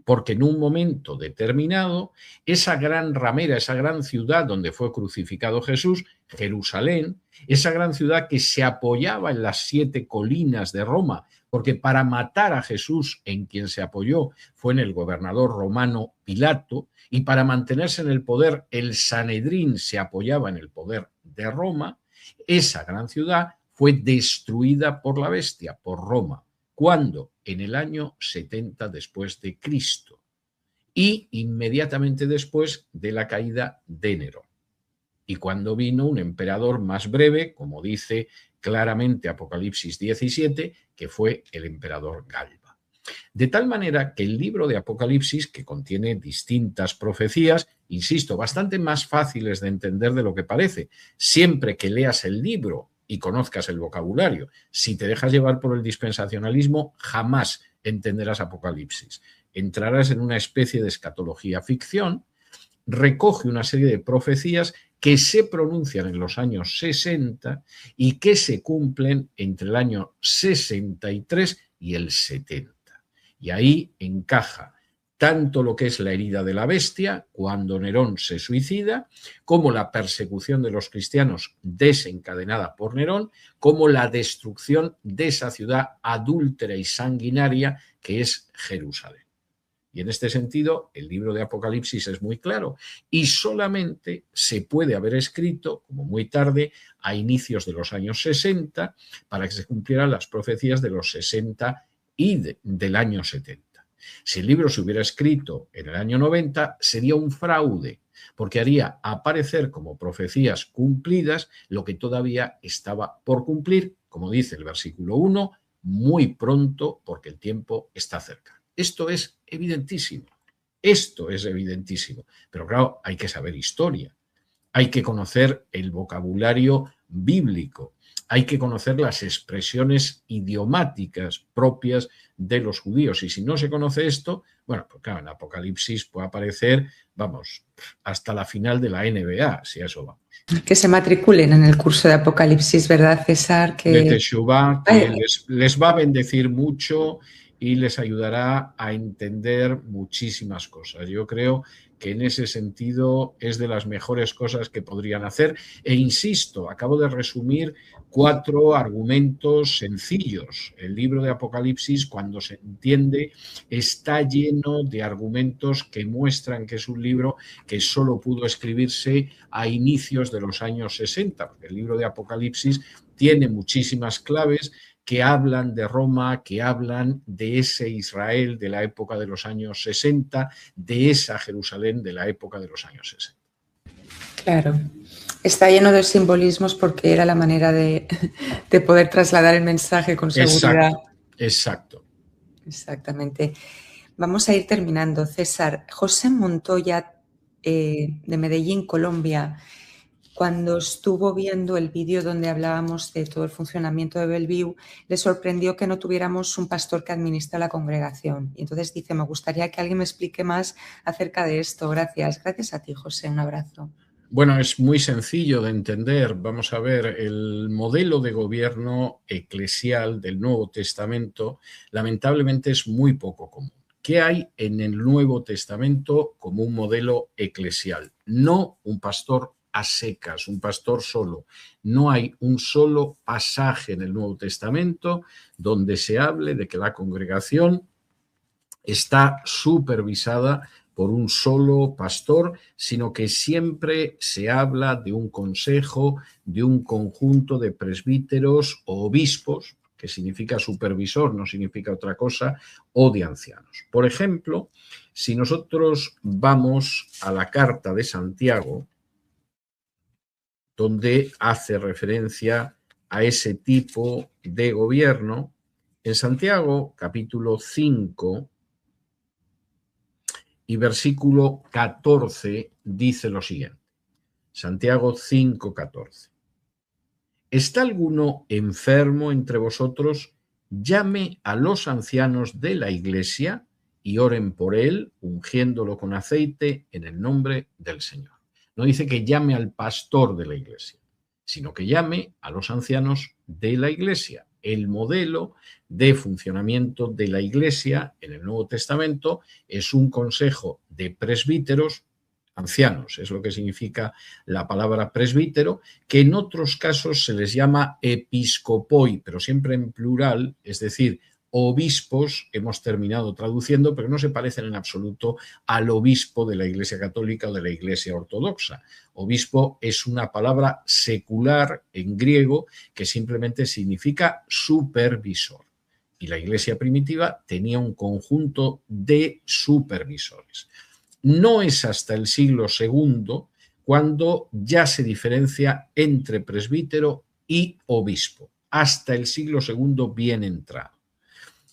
porque en un momento determinado, esa gran ramera, esa gran ciudad donde fue crucificado Jesús, Jerusalén, esa gran ciudad que se apoyaba en las 7 colinas de Roma, porque para matar a Jesús en quien se apoyó fue en el gobernador romano Pilato, y para mantenerse en el poder el Sanedrín se apoyaba en el poder de Roma, esa gran ciudad fue destruida por la bestia, por Roma. ¿Cuándo? En el año 70 después de Cristo. y inmediatamente después de la caída de Nerón. Y cuando vino un emperador más breve, como dice claramente Apocalipsis 17, que fue el emperador Galba. De tal manera que el libro de Apocalipsis, que contiene distintas profecías, insisto, bastante más fáciles de entender de lo que parece, siempre que leas el libro y conozcas el vocabulario. Si te dejas llevar por el dispensacionalismo, jamás entenderás Apocalipsis. Entrarás en una especie de escatología ficción. Recoge una serie de profecías que se pronuncian en los años 60 y que se cumplen entre el año 63 y el 70. Y ahí encaja tanto lo que es la herida de la bestia, cuando Nerón se suicida, como la persecución de los cristianos desencadenada por Nerón, como la destrucción de esa ciudad adúltera y sanguinaria que es Jerusalén. Y en este sentido, el libro de Apocalipsis es muy claro y solamente se puede haber escrito, como muy tarde, a inicios de los años 60, para que se cumplieran las profecías de los 60 y del año 70. Si el libro se hubiera escrito en el año 90, sería un fraude, porque haría aparecer como profecías cumplidas lo que todavía estaba por cumplir, como dice el versículo 1, muy pronto, porque el tiempo está cerca. Esto es evidentísimo, pero claro, hay que saber historia, hay que conocer el vocabulario bíblico, hay que conocer las expresiones idiomáticas propias de los judíos, y si no se conoce esto, bueno, pues claro, en Apocalipsis puede aparecer, vamos, hasta la final de la NBA, si a eso vamos. Que se matriculen en el curso de Apocalipsis, ¿verdad, César? De Teshuvá, que les va a bendecir mucho y les ayudará a entender muchísimas cosas. Yo creo que en ese sentido es de las mejores cosas que podrían hacer. E insisto, acabo de resumir 4 argumentos sencillos. El libro de Apocalipsis, cuando se entiende, está lleno de argumentos que muestran que es un libro que solo pudo escribirse a inicios de los años 60, porque el libro de Apocalipsis tiene muchísimas claves que hablan de Roma, que hablan de ese Israel de la época de los años 60, de esa Jerusalén de la época de los años 60. Claro, está lleno de simbolismos porque era la manera de poder trasladar el mensaje con seguridad. Exacto. Exactamente. Vamos a ir terminando, César. José Montoya, de Medellín, Colombia, cuando estuvo viendo el vídeo donde hablábamos de todo el funcionamiento de Bellevue, le sorprendió que no tuviéramos un pastor que administra la congregación. Y entonces dice, me gustaría que alguien me explique más acerca de esto. Gracias. Gracias a ti, José. Un abrazo. Bueno, es muy sencillo de entender. Vamos a ver, el modelo de gobierno eclesial del Nuevo Testamento lamentablemente es muy poco común. ¿Qué hay en el Nuevo Testamento como un modelo eclesial? No un pastor a secas, un pastor solo. No hay un solo pasaje en el Nuevo Testamento donde se hable de que la congregación está supervisada por un solo pastor, sino que siempre se habla de un consejo, de un conjunto de presbíteros o obispos, que significa supervisor, no significa otra cosa, o de ancianos. Por ejemplo, si nosotros vamos a la carta de Santiago, donde hace referencia a ese tipo de gobierno, en Santiago, capítulo 5, y versículo 14 dice lo siguiente. Santiago 5:14. ¿Está alguno enfermo entre vosotros? Llame a los ancianos de la iglesia y oren por él, ungiéndolo con aceite en el nombre del Señor. No dice que llame al pastor de la iglesia, sino que llame a los ancianos de la iglesia. El modelo de funcionamiento de la iglesia en el Nuevo Testamento es un consejo de presbíteros, ancianos, es lo que significa la palabra presbítero, que en otros casos se les llama episcopoi, pero siempre en plural, es decir, obispos, hemos terminado traduciendo, pero no se parecen en absoluto al obispo de la Iglesia Católica o de la Iglesia Ortodoxa. Obispo es una palabra secular en griego que simplemente significa supervisor. y la Iglesia primitiva tenía un conjunto de supervisores. No es hasta el siglo II cuando ya se diferencia entre presbítero y obispo, hasta el siglo II bien entrado.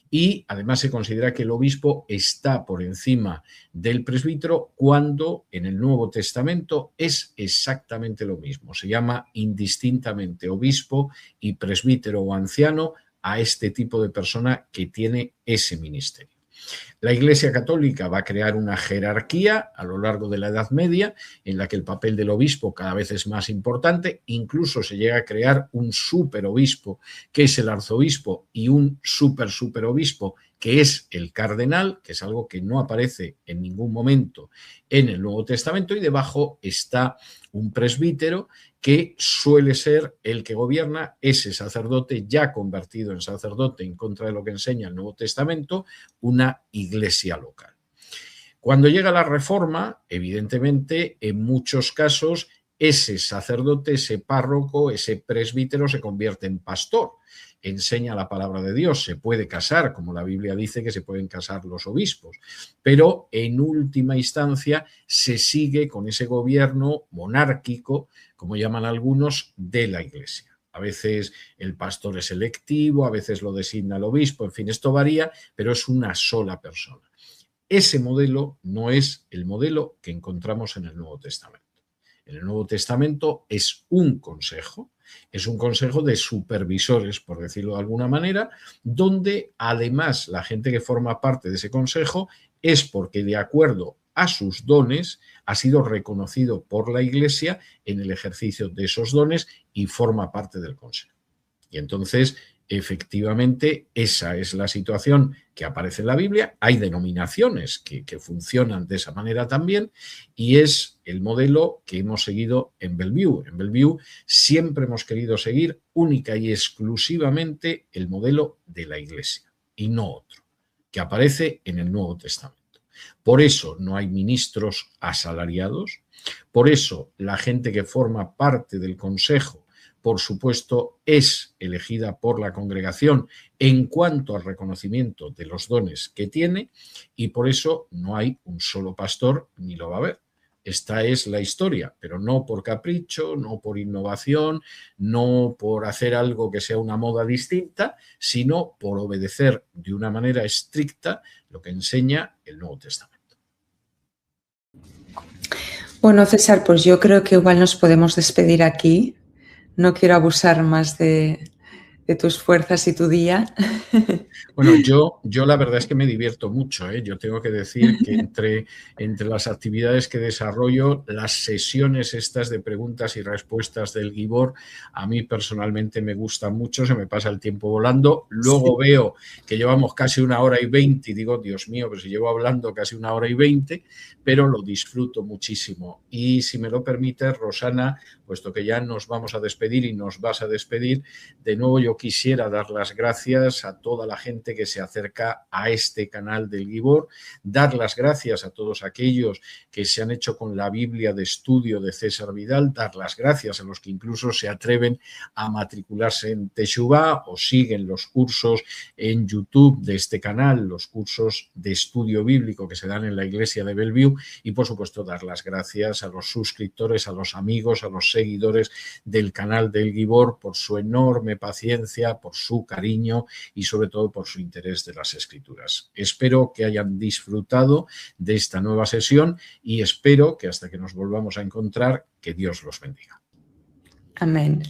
Y además se considera que el obispo está por encima del presbítero cuando en el Nuevo Testamento es exactamente lo mismo. Se llama indistintamente obispo y presbítero o anciano a este tipo de persona que tiene ese ministerio. La Iglesia Católica va a crear una jerarquía a lo largo de la Edad Media en la que el papel del obispo cada vez es más importante, incluso se llega a crear un superobispo que es el arzobispo y un superobispo que es el cardenal, que es algo que no aparece en ningún momento en el Nuevo Testamento, y debajo está un presbítero que suele ser el que gobierna ese sacerdote ya convertido en sacerdote en contra de lo que enseña el Nuevo Testamento, una iglesia local. Cuando llega la Reforma, evidentemente, en muchos casos, ese sacerdote, ese párroco, ese presbítero se convierte en pastor, enseña la palabra de Dios, se puede casar, como la Biblia dice que se pueden casar los obispos, pero en última instancia se sigue con ese gobierno monárquico, como llaman algunos, de la Iglesia. A veces el pastor es electivo, a veces lo designa el obispo, en fin, esto varía, pero es una sola persona. Ese modelo no es el modelo que encontramos en el Nuevo Testamento. En el Nuevo Testamento es un consejo de supervisores, por decirlo de alguna manera, donde además la gente que forma parte de ese consejo es porque de acuerdo a sus dones ha sido reconocido por la Iglesia en el ejercicio de esos dones y forma parte del consejo. Y entonces, efectivamente, esa es la situación que aparece en la Biblia. Hay denominaciones que funcionan de esa manera también y es el modelo que hemos seguido en Bellevue. En Bellevue siempre hemos querido seguir única y exclusivamente el modelo de la Iglesia y no otro, que aparece en el Nuevo Testamento. Por eso no hay ministros asalariados, por eso la gente que forma parte del consejo, por supuesto, es elegida por la congregación en cuanto al reconocimiento de los dones que tiene y por eso no hay un solo pastor ni lo va a haber. Esta es la historia, pero no por capricho, no por innovación, no por hacer algo que sea una moda distinta, sino por obedecer de una manera estricta lo que enseña el Nuevo Testamento. Bueno, César, pues yo creo que igual nos podemos despedir aquí. No quiero abusar más de tus fuerzas y tu día. Bueno, yo la verdad es que me divierto mucho, ¿eh? Yo tengo que decir que entre las actividades que desarrollo, las sesiones estas de preguntas y respuestas del Gibor, a mí personalmente me gustan mucho, se me pasa el tiempo volando. Luego veo que llevamos casi 1 hora y 20 y digo, Dios mío, pero si llevo hablando casi 1 hora y 20, pero lo disfruto muchísimo. Y si me lo permite, Rosana, puesto que ya nos vamos a despedir y nos vas a despedir, de nuevo yo quisiera dar las gracias a toda la gente que se acerca a este canal del Gibor, dar las gracias a todos aquellos que se han hecho con la Biblia de estudio de César Vidal, dar las gracias a los que incluso se atreven a matricularse en Teshuvá o siguen los cursos en YouTube de este canal, los cursos de estudio bíblico que se dan en la iglesia de Bellevue y por supuesto dar las gracias a los suscriptores, a los amigos, a los seguidores del canal del Gibor por su enorme paciencia, por su cariño y sobre todo por su interés de las Escrituras. Espero que hayan disfrutado de esta nueva sesión y espero que hasta que nos volvamos a encontrar, que Dios los bendiga. Amén.